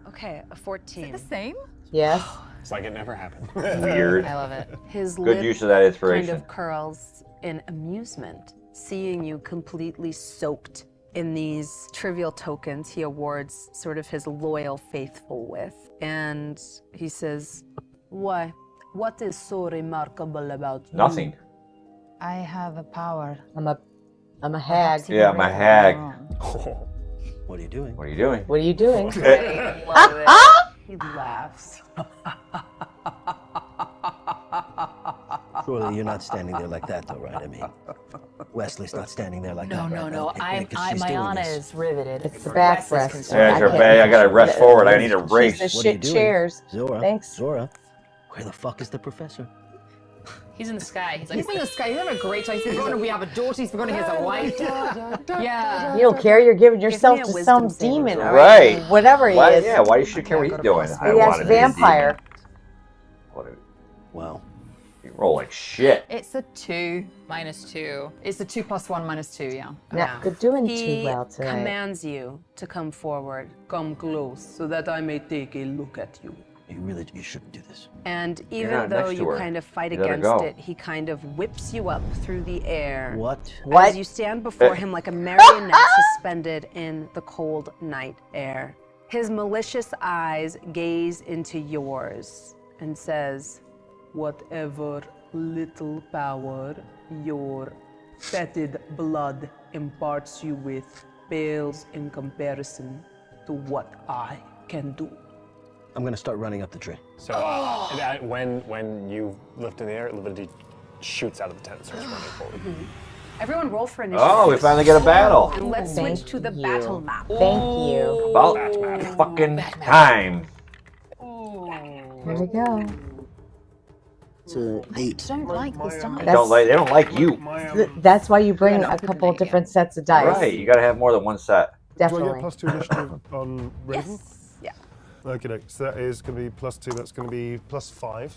Okay, a 14. The same? Yes. It's like it never happened. Weird. I love it. His Good lip use of that inspiration. kind of curls in amusement, seeing you completely soaked in these trivial tokens he awards sort of his loyal faithful with. And he says, why? What is so remarkable about you? Nothing. I have a power. I'm a hag. Yeah, I'm a hag. What are you doing? What are you doing? What are you doing? I love it. He laughs. Surely you're not standing there like that, though, right? I mean, Wesley's not standing there like that. right? Because she's doing this. is riveted. It's the back rest. Yeah, it's her bag. I gotta rest forward. I need a race. The What are you shit doing? chairs. Zora. Thanks. Zora. Where the fuck is the professor? He's in the sky. He's like, He's in the sky. He's having a great time. He's forgotten we have a daughter. He's forgotten he has a wife. Yeah. You don't care. You're giving yourself me a to wisdom some saving demon, throw. all Right. Whatever he Why, is. yeah, why you should care what he's doing? I He want has to be a vampire. demon. What a- Wow. You roll like shit. It's a 2. -2. It's a 2 + 1 -2, yeah. Not good doing He too well tonight. commands you to come forward. Come close so that I may take a look at you. You shouldn't do this. And You're even not though next to you her. kind of fight You let her against go. it, he kind of whips you up through the air. What? What? As you stand before him like a marionette suspended in the cold night air. His malicious eyes gaze into yours and says, whatever little power your fetid blood imparts you with pales in comparison to what I can do. I'm gonna start running up the tree. So when you lift in the air, it literally shoots out of the tent and starts running forward. Everyone roll for initiative. Oh, we finally get a battle. And let's switch to the Thank battle you. map. Thank you. About fucking time. Here we go. So 8. I don't like this dice. They don't like you. That's why you bring a couple different sets of dice. Right, you gotta have more than one set. Definitely. Do I get +2 initiative on Raven? Yes. Yeah. Okay, so that is going to be +2. That's going to be +5.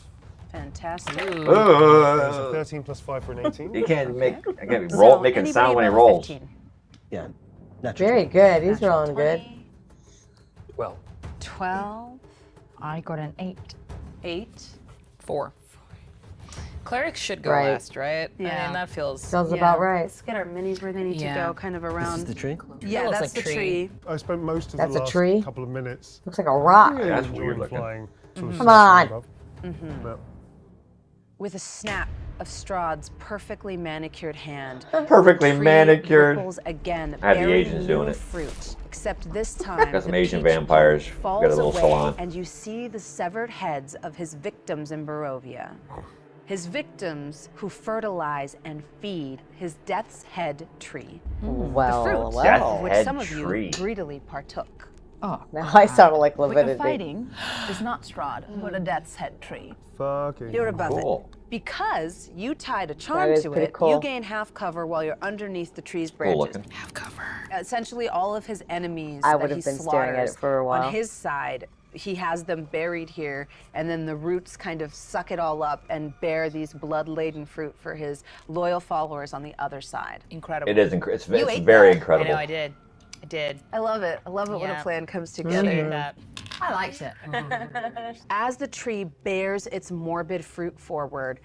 Fantastic. So 13 +5 for an 18. He can't roll, making sound when he rolls. 15? Yeah. Very good. He's rolling good. 12. I got an 8. 8. 4. Clerics should go Right. last, right? I Yeah. mean, that feels... Sounds about right. Let's get our minis where they need to go, kind of around. This is the tree? Yeah, looks that's like the tree. I spent most of That's the a last tree? couple of minutes Looks like a rock. really That's enjoying weird looking. flying. Sort of Come on. above. But With a snap of Strahd's perfectly manicured hand, Perfectly the tree manicured. ripples again, I had the bearing Asians doing new it. fruit. Except this time, Got some the Asian peach vampires. falls Got a little away, salon. and you see the severed heads of his victims in Barovia. His victims who fertilize and feed his death's head tree. Well, the fruit, well. of which Head some of tree. you greedily partook. Oh, Now I sounded like What Leviticus. you're fighting is not Strahd, but a death's head tree. fucking You're above Cool. it. Because you tied a charm That is to pretty it, cool. you gain half cover while you're underneath the tree's Cool branches. looking. Have cover. Essentially, all of his enemies I that would he have been staring at it slaughters for a while. on his side, he has them buried here, and then the roots kind of suck it all up and bear these blood-laden fruit for his loyal followers on the other side. Incredible. It is. It's You very ate that. I incredible. know, I did. I did. I love it. I love it when Yeah. a plan comes I together. ate that. I liked it. As the tree bears its morbid fruit forward,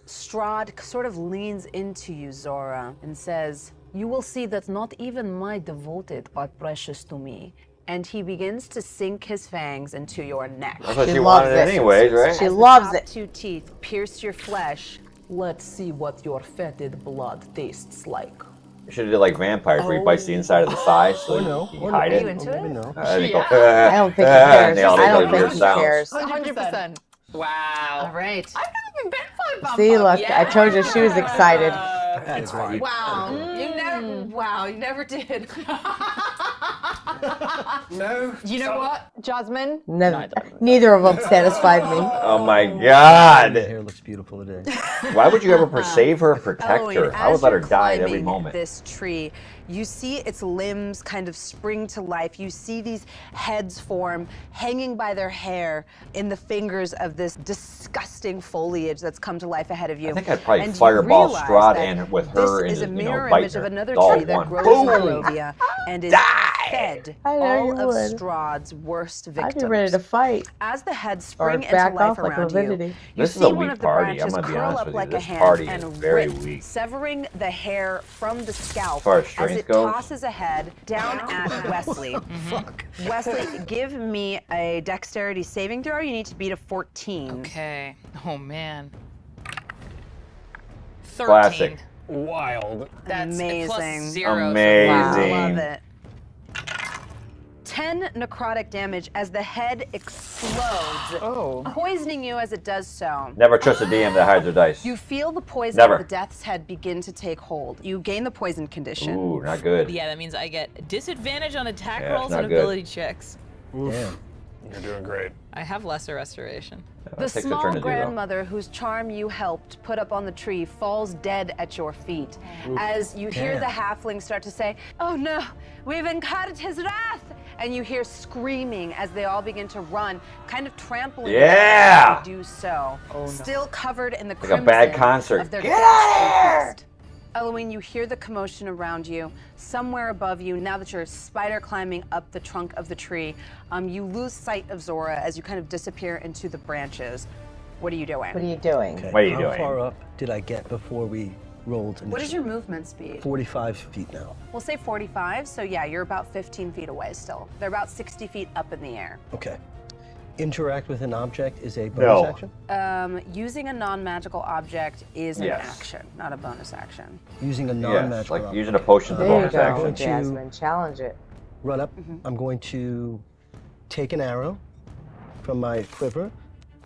Strahd sort of leans into you, Zora, and says, "You will see that not even my devoted are precious to me." And he begins to sink his fangs into your neck. That's what She she loves wanted it. anyways, right? She As the loves top it. 2 teeth pierce your flesh. Let's see what your fetid blood tastes like. You should have did like vampires where he bites the inside of the thigh so you hide it. Are you into it? No. And they go, I don't think he cares. they all I make don't those think weird he sounds. cares. 100%. Wow. All right. I've never been bit by a vampire. See, look, I told you she was excited. That's right. Wow. You never. Wow. You never did. No. You know what, Jasmine? Neither of them satisfied me. Oh my Your God! hair looks beautiful today. Why would you ever save her, protect Oh, her? and I would as let her you're die at every climbing moment. This tree, you see its limbs kind of spring to life. You see these heads form, hanging by their hair in the fingers of this disgusting foliage that's come to life ahead of you. I think I'd probably And you fireball realize Strahd that and with her this is a and mirror bite image her. of another It's all tree that one. grows Boom! in Barovia and is fed I know all you of would. Strahd's worst victims. I'd be ready to fight. As the heads Or spring into back life off like around you, Leviticus. you This is see a one weak of the party, I'm branches gonna be curl honest up with you. like a This hand party and is very rip, weak. severing the hair from the scalp far as as strength it goes. tosses ahead down at Wesley. Wesley, give me a dexterity saving throw. You need to beat a 14. Okay. Oh, man. 13. Classic. Wild. That's Amazing. plus 0. so Amazing. Love it. 10 necrotic damage as the head explodes, poisoning you as it does so. Never trust a DM that hides their dice. You feel the poison Never. of the death's head begin to take hold. You gain the poison condition. Ooh, not good. Yeah, that means I get disadvantage on attack Yeah, it's rolls not and good. ability checks. Damn. You're doing great. I have lesser restoration. The Takes a small turn to do, though. grandmother whose charm you helped put up on the tree falls dead at your feet. As you hear Damn. the halfling start to say, "Oh no, we've incurred his wrath!" And you hear screaming as they all begin to run, kind of trampling Yeah! as they do so. Still covered in the Like a crimson bad concert. of their Get deaths out of infest. Eloine, you hear the commotion around you. Somewhere above you, now that you're spider climbing up the trunk of the tree, you lose sight of Zora as you kind of disappear into the branches. What are you doing? What are you doing? Okay. What are you How doing? far up did I get before we rolled? What is your movement speed? 45 feet now. We'll say 45, so yeah, you're about 15 feet away still. They're about 60 feet up in the air. Okay. Interact with an object is a bonus action? Using a non-magical object is an Yes. action, not a bonus action. Using a Yes, non-magical like object. using a potion to There you bonus go, action. Jasmine. Challenge it. Run up. I'm going to take an arrow from my quiver,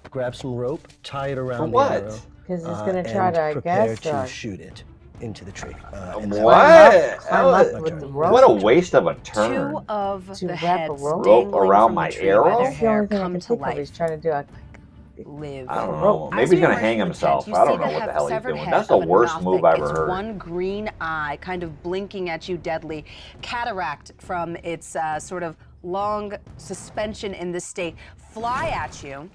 grab some rope, tie it around For the what? arrow. Because he's going to try and to, I prepare guess, to shoot it into the tree. And that- What? climb up with the rope. What a waste of a turn. Two of To the wrap a heads rope Rope dangling around from my the tree by arrow? their That's the only hair thing I come can to think of. life. He's trying to do a live. I don't know. As Maybe he's you gonna emerge hang from the himself. tent, I don't you know see what the hell he's severed doing. head That's the of a worst move I've ever Gothic. heard. Its one green eye kind of blinking at you deadly, cataract from its sort of long suspension in this state, fly at you.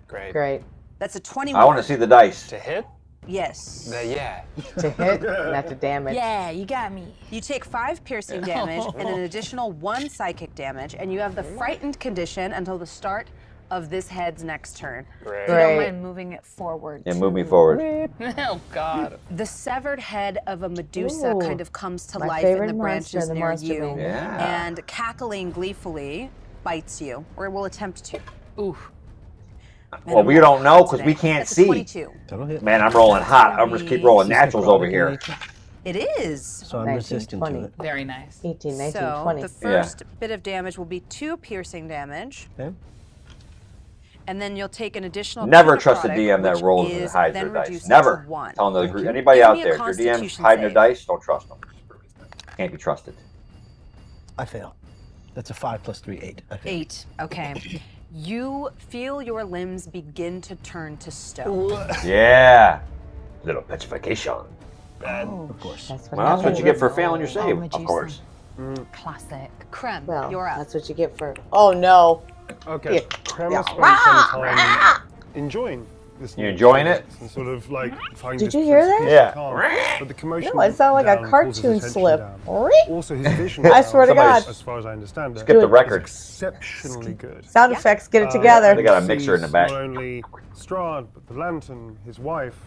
Great. Great. That's a 21. I want to see the dice. To hit? Yes. Yeah. To hit, not to damage. Yeah, you got me. You take 5 piercing damage and an additional 1 psychic damage, and you have the frightened condition until the start of this head's next turn. Great. If you don't mind moving it forward. Yeah, move me forward. Oh, God. The severed head of a Medusa Ooh, kind of comes to my life in favorite the monster, branches the near monster you, baby. Yeah. and cackling gleefully bites you, or will attempt to. Ooh. Well, we don't know because we can't That's a see. 22. That'll hit. Man, I'm rolling hot. I'm just keep rolling naturals over here. It is. So I'm 19, resistant 20. to it. Very nice. 18, 19, So 20. the first bit of damage will be 2 piercing damage, Okay. and then you'll take an additional. Never trust a necrotic, DM that which rolls and is hides then their dice. reduced Never. to 1. Telling Thank the, you. anybody Give out me a there, if your DM's Constitution hiding their save. dice, don't trust them. Can't be trusted. I fail. That's a 5 plus 3, 8. I fail. 8. Okay. You feel your limbs begin to turn to stone. Yeah. Little petrification. Of course. That's what Well, that's what happens. you get for failing your Oh, save, of Medusa. course. Classic. Krem, Well, you're up. that's what you get for. Oh no! Okay. Yeah. Krem Yeah. spent some time enjoying this. You new enjoying it? experience And sort of like finding Did this you hear peace that? and Yeah. calm. But the commotion No, it sounded like a down pulls his cartoon attention slip. down. Also, his vision. I swear to Somebody's- God. As far as I understand it, Skip the is record. exceptionally good. Sound effects, get it together. They got a mixer in the Sees back. Not only Strahd, but the lantern, his wife,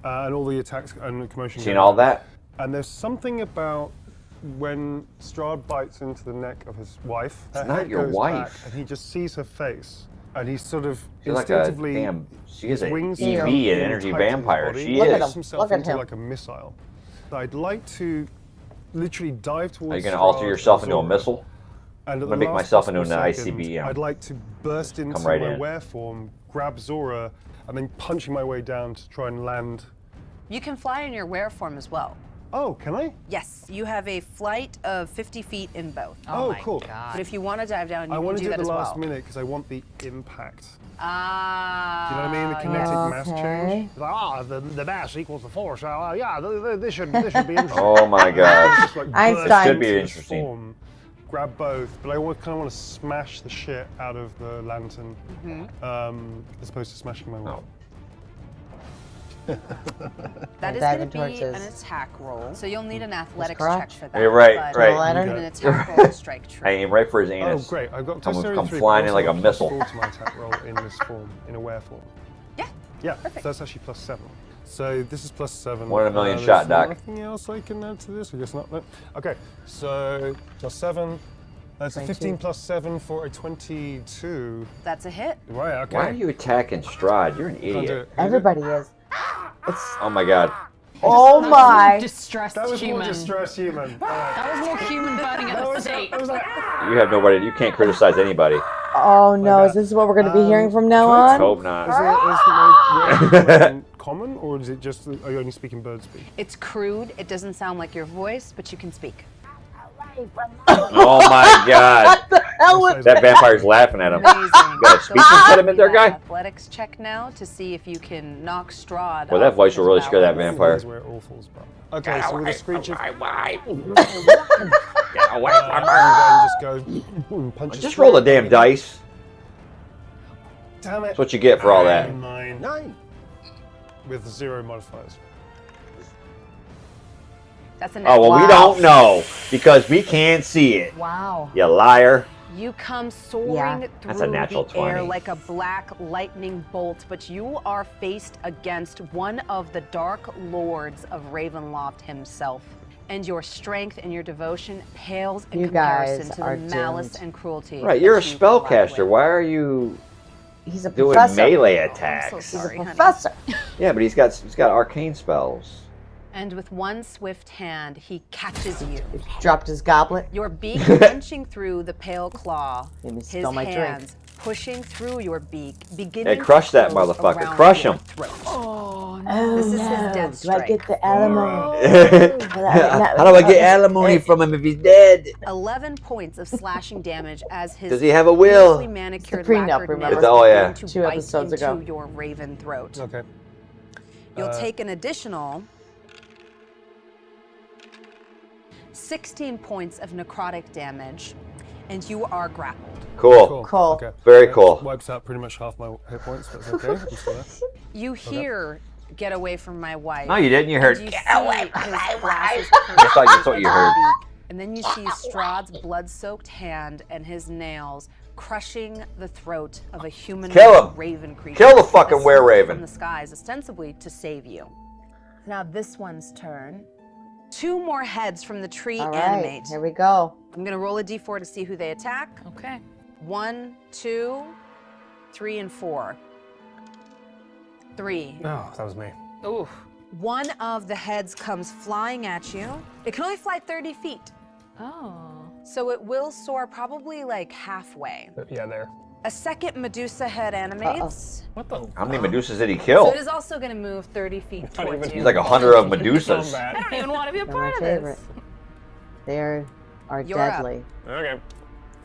and all the attacks and the commotion. Seen going all on. that? And there's something about when Strahd bites into the neck of his wife. It's her not head your goes wife. back, and he just sees her face, and he's sort of She's like a instinctively. damn. She is his an wings EV, jump an in energy tight to his vampire. body. She He Look at is. puts him. himself Look at into him. like a missile. I'd like to literally dive towards. Are you going to alter Strahd yourself and into a Zora. missile? And I'm at gonna the make last myself into possible an second, ICBM. I'd like to burst into right my in. were form, grab Zora, and then punching my way down to try and land. You can fly in your were form as well. Oh, can I? Yes, you have a flight of 50 feet in both. Oh, cool. But if you want to dive down, you I can want to do do it that the as last well. minute because I want the impact. Ah. Do you know what I mean? The kinetic mass Okay. change. The mass equals the force. Yeah, this should be interesting. Oh my God. Just, like, Einstein. burst Should be into this interesting. form, grab both, but I kind of want to smash the shit out of the lantern, as opposed to smashing my Oh. wall. That is diving going to be towards an his- attack roll. So you'll need an athletics crotch. check for that. You're right, but right. Lantern. An attack roll to strike true. I aim right for his Oh, anus. great! I've got Come- dexterity come 3, flying but in like a also plus missile. 4 to my attack roll in this form, in a were form. Yeah. Yeah, Perfect. so that's actually +7. So this is +7. One in a million There's shot, Doc. Nothing else I can add to this? I guess not. No. Okay, so +7. That's a 15 plus 7 for a 22. That's a hit. Right, okay. Why are you attacking Strahd? You're an Can't do idiot. it. Everybody is. It's. Oh my God. Oh my! Distressed That was more human. distress human. That was more human biting at the stake. That was like, You have nobody. You can't criticize anybody. Oh no! Is this what we're going to be hearing from now Let's on? hope not. is it common, or is it just, are you only speaking bird speak? It's crude. It doesn't sound like your voice, but you can speak. Oh my God. What the hell was That vampire's laughing at him. Amazing. Got a speech impediment there, guy? Athletics check now to see if you can knock Strahd. Well, that off voice will his really scare that balance. vampire. That's where it all falls apart. Okay, so with a screech of... Get away and then just go... punch Just roll the damn dice. Damn it. That's what you get for all that. 9. With 0 modifiers. That's a Oh, well, we Wow. don't know because we can't see it. Wow. You liar. You come soaring Yeah. through That's a natural the air 20. like a black lightning bolt, but you are faced against one of the dark lords of Ravenloft himself. And your strength and your devotion pales in You comparison guys to are the malice doomed. and cruelty. Right, that you're a you collide spellcaster. with. Why are you He's a doing professor. melee I'm so attacks? He's sorry, a honey. professor. Yeah, but he's got arcane spells. And with one swift hand, he catches you. He dropped his goblet. Your beak punching through the pale claw. Made me His spill my drink. hands pushing through your beak, beginning Hey, crush to that close motherfucker. around Crush your him. throat. Oh Oh This is no! his death Do I strike. get the alimony? How do I get alimony from him if he's dead? 11 points of slashing damage as his Does he have a will? beautifully manicured prenup, lacquered remember? nails Oh, yeah. begin to 2 bite episodes into ago. your raven throat. Okay. You'll take an additional 16 points of necrotic damage, and you are grappled. Cool. Okay. Very That cool. Wipes out pretty much half my hit points, but it's okay. I'm still there. You hear, "Get away from my wife." No, you didn't. You heard, And "Get see away from his my glasses wife." I thought that's what you heard. And then you see Strahd's blood-soaked hand and his nails crushing the throat of a human Kill him. raven creature. Kill the fucking that were-raven. from the skies, ostensibly to save you. Now this one's turn. 2 more heads from the tree All right, animate. here we go. I'm gonna roll a d4 to see who they attack. Okay. 1, 2, 3, and 4. 3. Oh, that was me. Ooh. One of the heads comes flying at you. It can only fly 30 feet. Oh. So it will soar probably like halfway. Yeah, there. A second Medusa head animates. What the? How many Medusas did he So kill? it is also going to move 30 feet towards you. He's like 100 of Medusas. I don't even want to be a They're part my of favorite. this. They are You're up. deadly. Okay.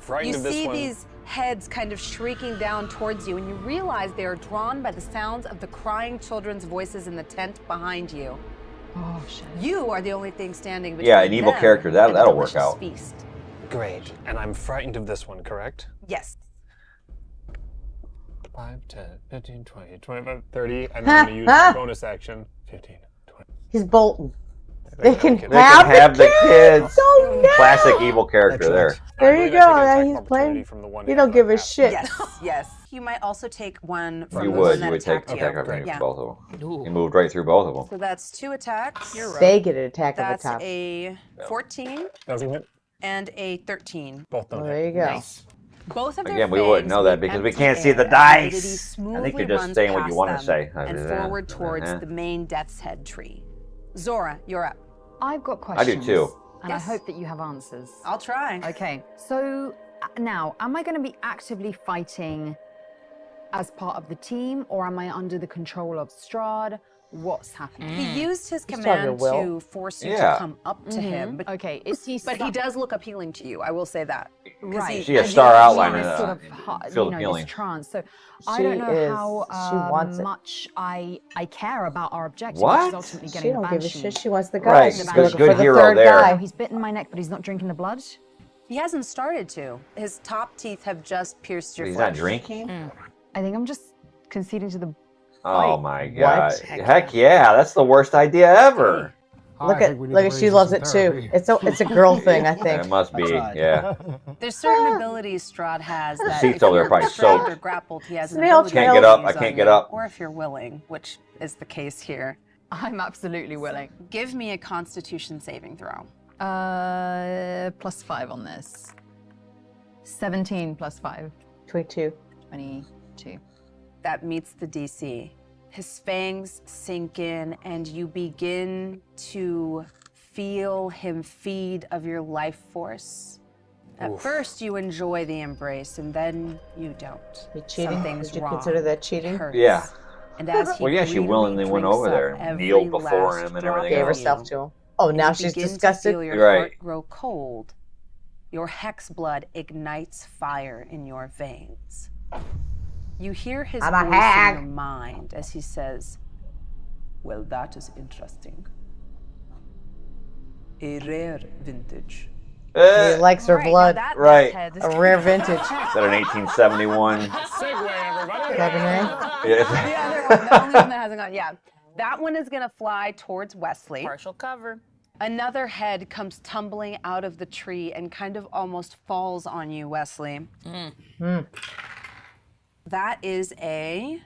Frightened You of this see one. these heads kind of shrieking down towards you, and you realize they are drawn by the sounds of the crying children's voices in the tent behind you. Oh shit. You are the only thing standing between Yeah, an evil them character. and a That'll work delicious out. feast. Great. And I'm frightened of this one, correct? Yes. 5, 10, 15, 20, 25, 30, and then I'm going to use my bonus action. 15, 20. He's bolting. They can They can have the kids. Oh no! Classic evil character there. There you I believe I go. take an Now attack he's of playing. opportunity from the one He don't hand give a I have. shit. Yes, yes. You might also take one from You the would. one You that would take attacked you. attack opportunity Yeah. from both of them. Ooh. He moved right through both of them. So that's 2 attacks. They get an attack of the That's top. a 14 Doesn't hit? and a 13. Both Well, don't there you hit. go. Nice. Both of their Again, we wouldn't fangs know that meet because we empty can't see air the as dice. Nudity I think smoothly you're just runs saying what you past want to them say. and forward towards the main Death's Head tree. Zora, you're up. I've got I questions. do too. And Yes. I hope that you have answers. I'll try. Okay, so now, am I going to be actively fighting as part of the team, or am I under the control of Strahd? What's happening? He used his talking command Will. to force you Yeah. to come up to him, but, Okay, is he but he does look appealing to you, I will say that. 'Cause Right. he- See a and star he's outline in in this it, sort of, feel you know, appealing. this trance. So I She don't know is. how She wants it. much I care about our objective, What? which is ultimately She getting the don't give a banshee. shit. She wants the guy. Right, She's good- looking good for the hero third there. guy. Oh, he's bitten my neck, but he's not drinking the blood. He hasn't started to. His top teeth have just pierced your He's flesh. not drinking? I think I'm just conceding to the. Oh my god. What? Heck yeah, that's the worst idea ever. Look at she loves it too. It's a girl thing, I think. It must be, yeah. There's certain abilities Strahd has that seats if over there you're probably restrained soaked. or grappled, he has an Snail ability trail. Can't get up, to I use can't on get you, up. Or if you're willing, which is the case here. I'm absolutely willing. Give me a Constitution saving throw. +5 on this. 17 plus 5. 22. 22. That meets the DC. His fangs sink in, and you begin to feel him feed of your life force. At first, you enjoy the embrace, and then you don't. You cheating? Something's Would you wrong. consider that cheating? It hurts. Yeah. And as he Well, yeah, she greedily willingly went drinks over up there and every kneeled before last him and drop everything Gave of else. herself you, to him. Oh, and now you she's begin to disgusted. feel your Right. heart grow cold. Your hex blood ignites fire in your veins. You hear his I'm a voice hag. in your mind as he says, "Well, that is interesting. A rare vintage." He likes her Right, now blood. that Right. head is- A rare vintage. Is that an 1871? Segue, everybody. Cabernet. Yeah. The other one, the only one that hasn't gone. Yeah, that one is gonna fly towards Wesley. Partial cover. Another head comes tumbling out of the tree and kind of almost falls on you, Wesley. That is a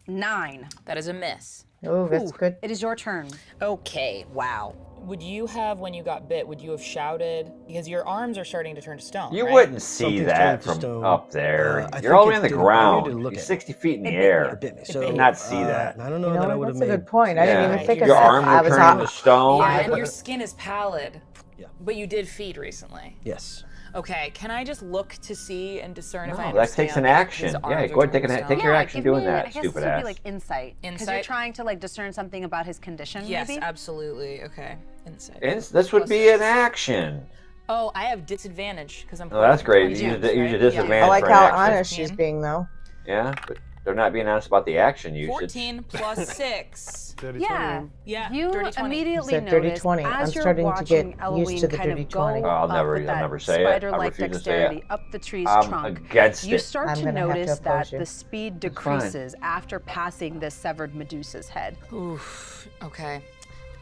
9. That is a miss. Oh, that's good. It is your turn. Okay, wow. Would you have, when you got bit, would you have shouted? Because your arms are starting to turn to stone, You right? wouldn't see Something's that turned to from stone. up there. I You're all the think way on the it did- I ground. need to look You're at 60 feet in the It air. bit me. You So, did not see that. I don't know You that I know, would have that's a made. good point. I didn't Yeah. even think of Your that. arms I are was turning hot. to stone. Yeah, and your skin is pallid. Yeah. But you did feed recently. Yes. Okay, can I just look to see and discern if I No, understand? that takes an action. his Yeah, arms go are ahead, take turned to take stone? your action give doing me, that, I guess stupid this would ass. be like insight. Because you're Insight? trying to like discern something about his condition, Yes, maybe? absolutely. Okay, insight. This would be an action. Oh, I have disadvantage because I'm. Oh, that's great. playing Use 20, your right? disadvantage I like for how an action. honest she's being, though. Yeah, but they're not being honest about the action usage. 14 plus 6. Yeah. Yeah. You dirty 20. immediately It's a dirty notice 20. as I'm you're starting to watching get Eloise used to the kind dirty of go 20. Oh, I'll up with that never say it. I spider-like refuse to say it. dexterity up the tree's I'm trunk, against you it. start I'm to gonna have to notice that oppose you. the speed That's fine. decreases after passing this severed Medusa's head. Oof. Okay.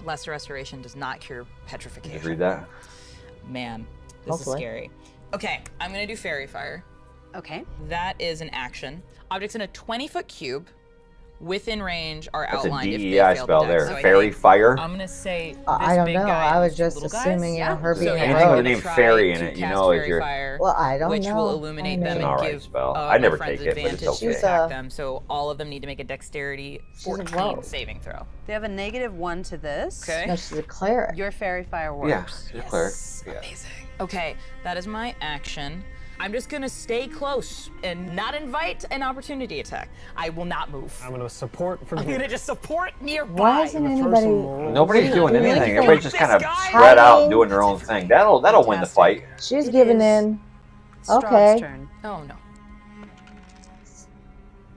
Lesser restoration does not cure petrification. Did you read that? Man, this Hopefully. is scary. Okay, I'm gonna do fairy fire. Okay. That is an action. Objects in a 20-foot cube within range are That's a outlined if they DEI fail spell the dex. there. So I Fairy think fire. I'm gonna say this I don't big know. guy I and was these just little assuming, guys. you know, her So being yeah, a Anything I'm with rogue. the gonna name try fairy in to it, you cast know, is fairy your- fire, Well, I don't which know. will illuminate I them mean- It's an and alright give spell. my I never friends take it, but it's advantage to okay. attack them. So all of them need to make a dexterity a 14 rogue. saving throw. They have a -1 to this. Okay. No, she's a cleric. Your fairy fire Yeah, works. she's a cleric. Amazing. Okay, that is my action. I'm just gonna stay close and not invite an opportunity attack. I will not move. I'm gonna support from I'm here. gonna just support nearby. Why isn't anybody? Nobody's doing anything. Everybody's just This kind of guy- spread out Hiding. doing their own thing. That'll win the fight. She's It giving is in. Strahd's Okay. turn. Oh no.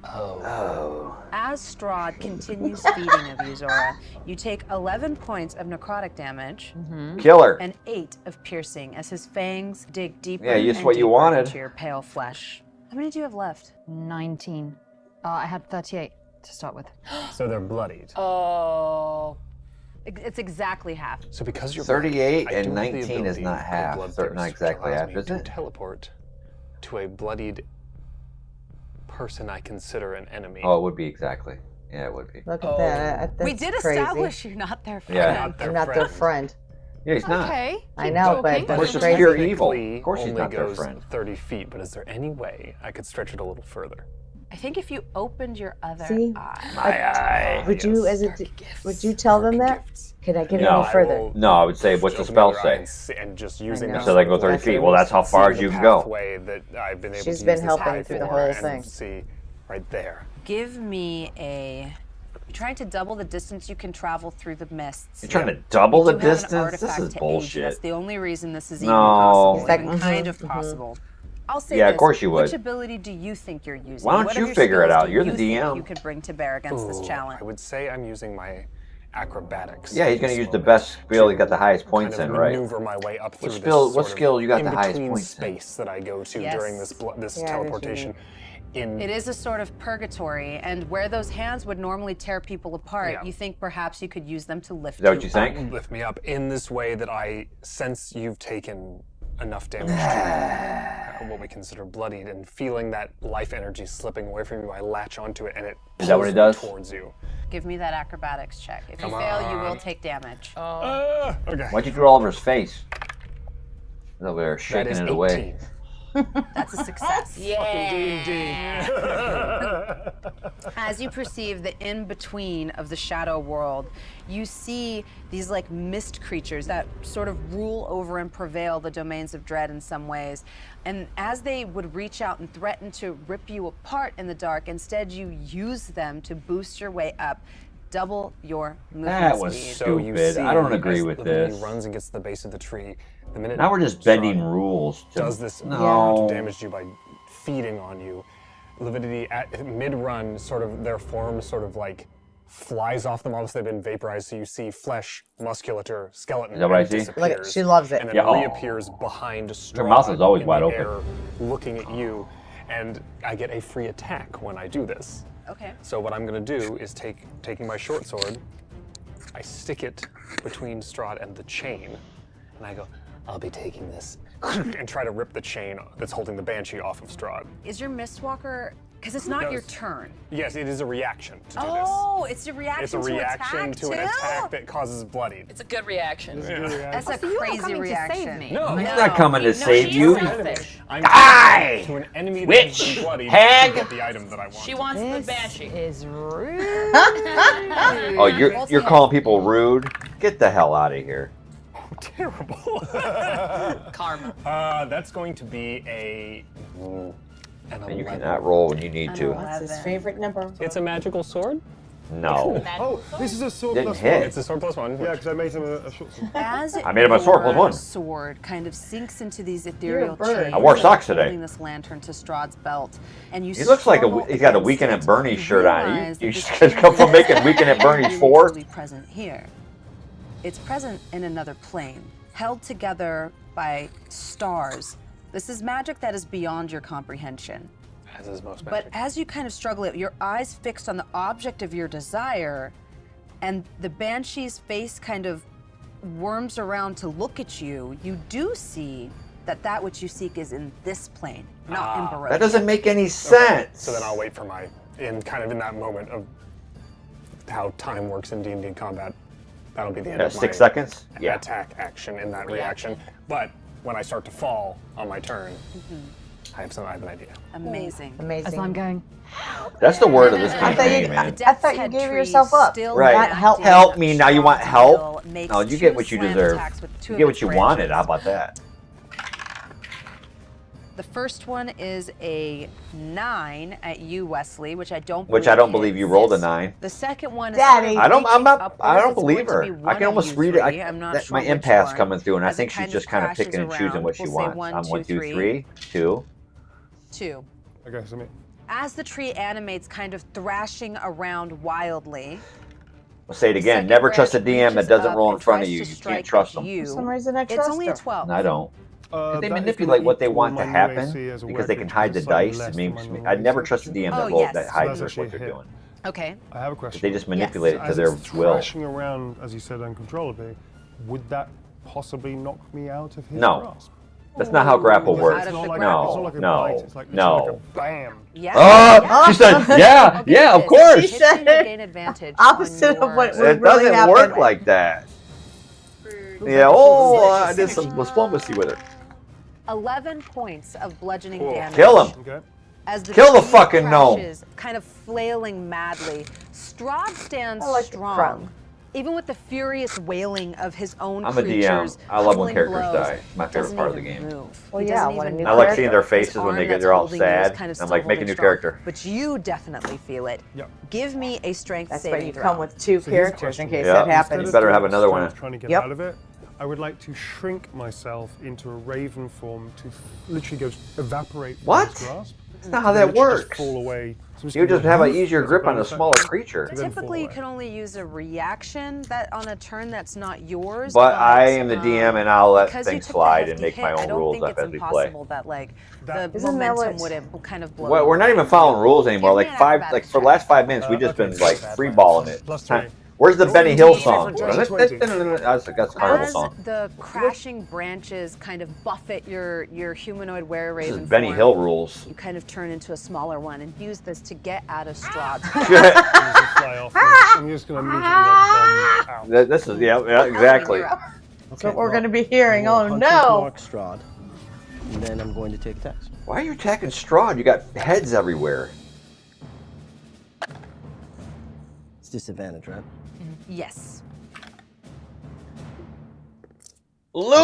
Oh. As Strahd continues feeding of you, Zora, you take 11 points of necrotic damage Killer. and 8 of piercing as his fangs dig deeper Yeah, just and what you deeper wanted. into your pale flesh. How many do you have left? 19. I had 38 to start with. So they're bloodied. Oh. It's exactly half. So because you're 38 bloodied, I and do have the 19 is ability not of half. bloodthirst, Not which exactly allows half, me is to it? teleport to a bloodied person I consider an enemy. Oh, it would be exactly. Yeah, it would be. Look at that. We That's did crazy. establish you're not their friend. Yeah. I'm not their friend. Yeah, he's not. Okay. I know, but Of that's course, it's crazy. pure evil. Technically, Of course, he's only not their goes friend. 30 feet, but is there any way I could stretch it a little further? I think if you opened your other See? eye. Would you, as a, would you tell them that? Could I get No. any further? No, I would say, what's the Open spell another eye say? and just using know. that It says I can go sort of 30 That's feet. what Well, it that's how see far as the you can go. pathway that I've been able She's to been use this helping eye through the for whole and thing. See right there. Give me a. You're trying to double the distance you can travel through the mists. You're trying to double the You do have an distance? This artifact is to aid you. bullshit. That's the only reason this is even No. possible. He's like, even kind of possible. I'll say Yeah, of this, courch you would. Which ability do you think you're using? Why don't What you of your figure it skills out? do You're the you think DM. You could bring to bear against this Ooh, challenge. I would say I'm using my acrobatics. Yeah, he's at going to this use the moment best skill. He got the to highest points kind of in, right? maneuver my way up through skill- what this skill you got the highest in-between points in? space that I go to Yes. during this this Yeah, I teleportation. It is a sort of purgatory, and where those hands would normally tear people apart, Yeah. you think perhaps you could use them to lift Is that what you up. think? Lift me up in this way that I sense you've taken enough damage to what we consider bloodied, and feeling that life energy slipping away from you, I latch onto it and it Is that what pulls it me does? towards you. Give me that acrobatics check. If you Come fail, you will on. take damage. Okay. Why'd you draw all over his face? He's over there That shaking is it 18. away. That's a success. Yeah. As you perceive the in-between of the shadow world, you see these like mist creatures that sort of rule over and prevail the domains of dread in some ways. And as they would reach out and threaten to rip you apart in the dark, instead you use them to boost your way up. Double your movement That was speed. So you Stupid. see, I don't agree as with the this. He runs and gets to the base of the tree. The minute Now we're just Strahd bending rules. does this No. amount of damage to you by feeding on you. Lividity at mid-run, sort of their form sort of like flies off them. Obviously, they've been vaporized, so you see flesh, musculature, skeleton. Is that what I and see? disappears, Look at- she loves it. And then Yeah, oh. reappears behind Strahd. Her mouth is always in wide the open. air, looking at you, and I get a free attack when I do this. Okay. So what I'm going to do is taking my short sword, I stick it between Strahd and the chain, and I go, I'll be taking this, and try to rip the chain that's holding the banshee off of Strahd. Is your Mistwalker, because it's not No, your it's- turn. Yes, it is a reaction to do Oh, it's a reaction this. It's a to reaction attack to an too? attack that causes bloodied. It's a good reaction. That's a So you are crazy coming to reaction. save me. No, He's not coming to save she's you. selfish. I'm Die! to an enemy Witch! that's been bloodied Hag! to get the item that I want. She wants the This banshee. is rude. Oh, you're calling people rude? Get the hell out of here. terrible. Karma. That's going to be an And you 11. cannot roll when you need to. That's his favorite number. It's a magical sword? No. Oh, this is a sword Didn't plus hit. one. It's a sword plus one. Yeah, because I made him a short sword. As I made him a sword plus your one. sword kind of sinks into these ethereal bird. chains. I wore socks today. Holding this lantern to Strahd's belt, and you He looks like struggle he's got a against Weekend at it. Bernie's You shirt on. realize You that just come from making Weekend at it's Bernie's not 4? really present here. It's present in another plane, held together by stars. This is magic that is beyond your comprehension. As is most But magic. as you kind of struggle it, your eyes fixed on the object of your desire, and the banshee's face kind of worms around to look at you, you do see that which you seek is in this plane, not in Barovia. That doesn't make any sense. So then I'll wait for in that moment of how time works in D&D combat. That'll be the end of my 6 seconds? Yeah. attack action in that reaction. But when I start to fall on my turn, I have an idea. Amazing. Amazing. As I'm going, That's the word of this I campaign, man. thought you gave yourself up. Right. Not help. Help me. Now you want help? No, you get what you deserve. You get what you wanted. How about that? The first one is a 9 at you, Wesley, which I don't believe you rolled a 9. The second one is Daddy. I don't upwards. believe It's her. going to be I one can of almost you read it. three. I'm not sure My which empath's one, coming through, and I as it think she's kind just of kind of crashes picking and choosing around. what she We'll say wants. 1, I'm 1, 2, 2, 3, 2. 2. Okay, so me. As the tree animates, kind of thrashing around wildly. I'll say it again. second Never trust a branch DM that reaches doesn't up roll in and front of tries you. to You strike can't trust at them. you. For some reason, I It's trust only her. a 12. I don't. They That is manipulate gonna what they equal want to my new happen AC as a because they werewolf, can hide the it's slightly dice. less It than means my normal I'd never AC. trust a DM Oh, that yes. that So hides that's what actually a they're hit. doing. Okay. I have a question. They just manipulate it to As their it's will. thrashing around, as you said, uncontrollably, would that possibly knock me out of his No. grasp? That's not how grapple Because works. It's not like No, it's not like a no, bite. It's like no. a bam. Yeah. She said, yeah, yeah, of course. She said gain advantage opposite on of what your- would It really doesn't happen. work like that. Yeah, I did some diplomacy with her. 11 points of bludgeoning damage. Kill him. Okay. As the Kill the tree fucking gnome. crashes, kind of flailing madly. Strahd stands I like the strong, crown. even with the furious wailing of his own I'm a DM. creatures. I love when huddling characters blows. die. It's my He favorite doesn't part of the even game. move. Well, He yeah, doesn't when a even new I like move. seeing their His faces when arm they get that's they're all holding you is sad. kind of I'm like, still make a holding new strong. character. But you definitely feel it. Yep. Give me a strength That's why saving you throw. come with 2 So here's the characters in question. case Yeah. that Instead happens. You better have another Instead one. of trying to get Yep. out of it, I would like to shrink myself into a raven form to literally go evaporate from What? his grasp. That's not how that Literally just works. Fall away. So You just have an easier as grip on a bonus smaller action creature. to then fall Typically, you away. can only use a reaction that on a turn that's not yours. But I am the DM and I'll let because you things took the slide and hefty make my hit, I own don't rules think up it's as we play. impossible that like That- the Isn't that momentum what- would kind of blow. Well, we're not even following rules anymore. Like for the last 5 minutes, we just been like freeballing it. Plus 3. Where's the Benny Hill song? Different That's a carnival As song. the crashing branches kind of buffet your humanoid This were-raven is Benny form, Hill rules. you kind of turn into a smaller one and use this to get out of Strahd's Fly off. I'm just going to immediately like, out. This is yeah, exactly. You're up. That's what we're going to be hearing. I'm Oh, gonna no. punch Strahd, and then I'm going to take attacks. Why are you attacking Strahd? You got heads everywhere. It's disadvantage, right? Yes. Loser!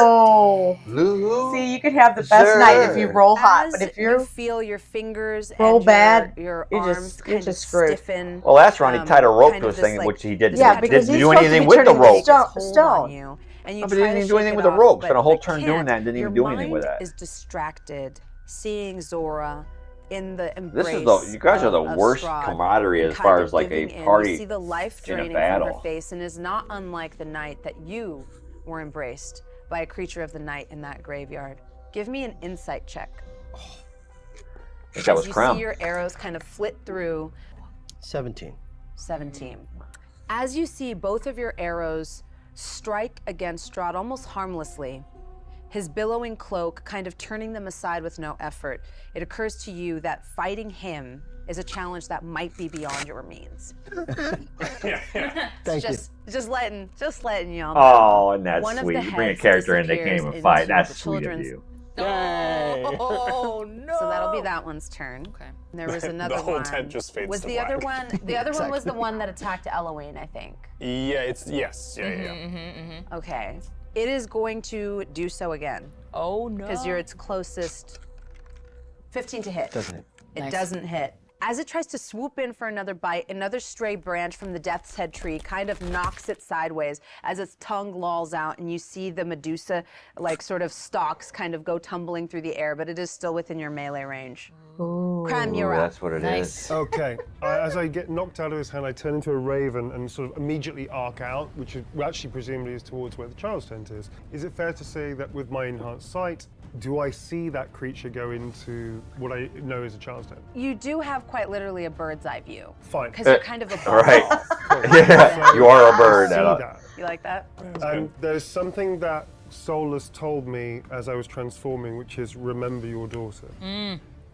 Oh. Loser! See, you could have the best night if you roll hot, As but if you you're feel your fingers roll and bad, your you're arms just- kind you're of just screwed. stiffen. Well, last round he tied a rope kind to of his thing, this, which he did. Yeah, Didn't because he's do supposed to anything be with the turning rope. stone. You, and No, you but he try didn't to even do anything shake with it the off, rope. Spent a but whole I turn doing can't. that and didn't Your even do anything with mind that. is distracted, seeing Zora in the This embrace. is the you guys are the of worst Strahd, camaraderie and as kind far of as like giving a in. party You see the life in a draining from her battle. face, and is not unlike the night that you were embraced by a creature of the night in that graveyard. Give me an insight check. I think that was As you Crown. see your arrows kind of flit through 17. 17. As you see both of your arrows strike against Strahd almost harmlessly, his billowing cloak kind of turning them aside with no effort, it occurs to you that fighting him is a challenge that might be beyond your means. Thank you. Just letting y'all know. Oh, and that's One of sweet. the You bring a heads character in, they disappears can't even fight. into That's the sweet of children's- you. Oh no! So that'll be that one's turn. Okay. And there was another The whole one. tent just fades was to the other black. one? The other one was the one that attacked Eloine, I think. Yeah, it's yes. Yeah. Okay. It is going to do so again. Oh no. Because you're its closest. 15 to hit. Doesn't it? It doesn't hit. As it tries to swoop in for another bite, another stray branch from the death's head tree kind of knocks it sideways as its tongue lolls out, and you see the Medusa, like, sort of stalks kind of go tumbling through the air, but it is still within your melee range. Ooh. Cram, you're up. That's what it is. Okay. As I get knocked out of his hand, I turn into a raven and sort of immediately arc out, which actually presumably is towards where the child's tent is. Is it fair to say that with my enhanced sight, do I see that creature go into what I know is a child's tent? You do have quite literally a bird's eye view. Fine. Because you're kind of a bird. Right. Yeah, you are a bird. See that. You like that? And there's something that Solus told me as I was transforming, which is remember your daughter.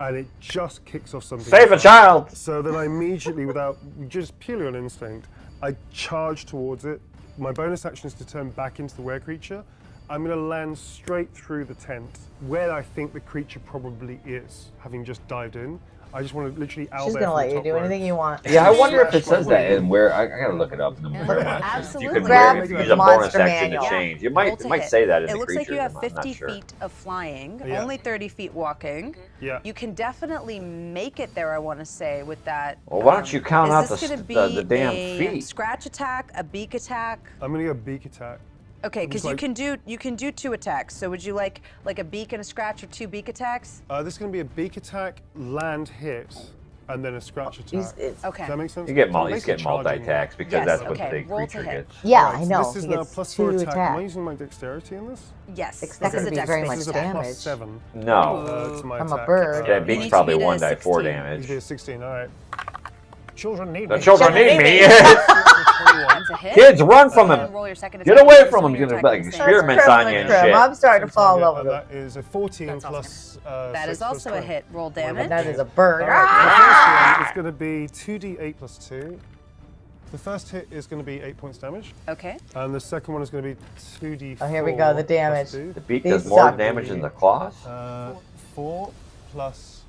And it just kicks off something. Save a child! So then I immediately, without, just purely on instinct, I charge towards it. My bonus action is to turn back into the were-creature. I'm going to land straight through the tent, where I think the creature probably is, having just dived in. I just want to literally out She's there. gonna let you do anything you want. Yeah, I wonder if it says that and where. I gotta look it up in the movie. Absolutely. You can Grab use the a bonus monster action manual. to change. It Roll might to hit. say that in it the looks like creature. you have I'm 50 not sure. feet of flying, Yeah. only 30 feet walking. Yeah. You can definitely make it there, I want to say, with that. Well, why don't you count out Is this the gonna be damn a feet? scratch attack, a beak attack? I'm going to go beak attack. Okay, because Just you can do 2 attacks. So would you like a beak and a scratch or 2 beak attacks? This is going to be a beak attack, land hit, and then a scratch attack. Okay. Does that make sense? You get So I'm you basically get charging multi-attacks because Yes, that's what okay, the roll to creature hit. gets. Yeah, Alright, I know. So this is He now gets plus 2 4 attack. Am I attacks. using my dexterity in this? Yes, That's this is gonna a be dex very based much This is a attack. damage. plus 7 No. to my From a attack. bird. That beak's need to probably beat a 1 die 4 16. Needs damage. to be a 16, alright. Children need The me. children need me. That's a hit. Kids, run from And him. roll your second Get attack. away Assuming from him. He's you're gonna attacking like the same. experiments on you and shit. I'm starting to fall Yeah, over. that is a 14 That's plus. That is 6 plus also a 20. hit. Roll And damage. that is a bird. All right, the first one is going to be 2d8 plus 2. The first hit is going to be 8 points damage, Okay. and the second one is going to be 2d4. Oh, here we go, the damage. plus 2. The beak These does more suck. damage than the claws. 4 plus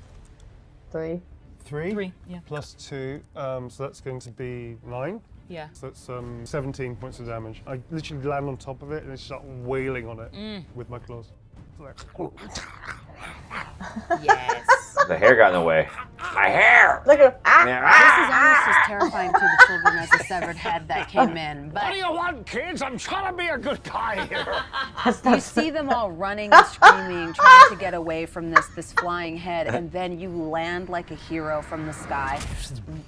3. 3, yeah. plus 2, so that's going to be 9. Yeah. So that's 17 points of damage. I literally land on top of it and I start wailing on it with my claws. It's like, Yes. The hair got in the way. My hair. Look at This is almost as terrifying to the children as the severed head that came in. But you want, kids? I'm trying to be a good guy here. you see them all running and screaming, trying to get away from this flying head, and then you land like a hero from the sky,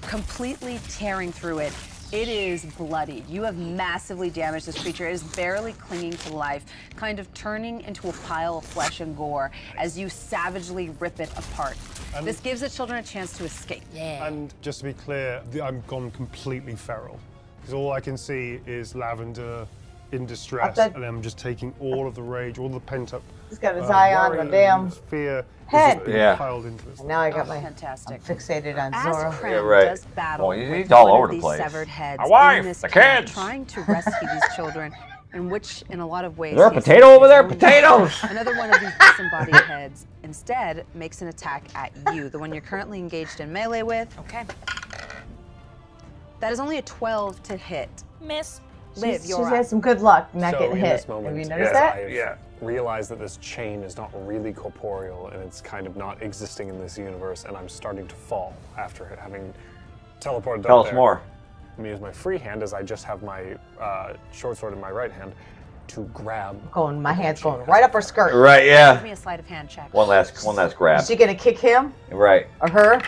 completely tearing through it. It is bloodied. You have massively damaged this creature. It is barely clinging to life, kind of turning into a pile of flesh and gore as you savagely rip it apart. This gives the children a chance to escape. and just to be clear, I'm gone completely feral. Because all I can see is Lavender in distress, I've got- and I'm just taking all of the rage, all the pent-up He's got his eye on the worry damn and fear head. is just being Yeah. piled into this. Now I got Oh, my fantastic. fixated on As Zoro. Krem Yeah, right. does battle Well, with he's all one over of the these place. severed heads My wife, in this the camp, kids. ttrying to rescue these children, in which, in a lot of ways, Is there a he's potato over his there? own Potatoes! death. Another one of these disembodied heads instead makes an attack at you, the one you're currently engaged in melee with. Okay. That is only a 12 to hit. Miss. Liv, She's you're had up. some good luck not So getting in hit. this moment, Have you noticed yes, that? I've realized that this chain is not really corporeal and it's kind of not existing in this universe, and I'm starting to fall after having teleported Tell up us there. more. I'm gonna use my free hand as I just have my short sword in my right hand to grab. My hand's going right up her skirt. Right, Give yeah. me a sleight of hand check. One last grab. Is she gonna kick him Right. or her?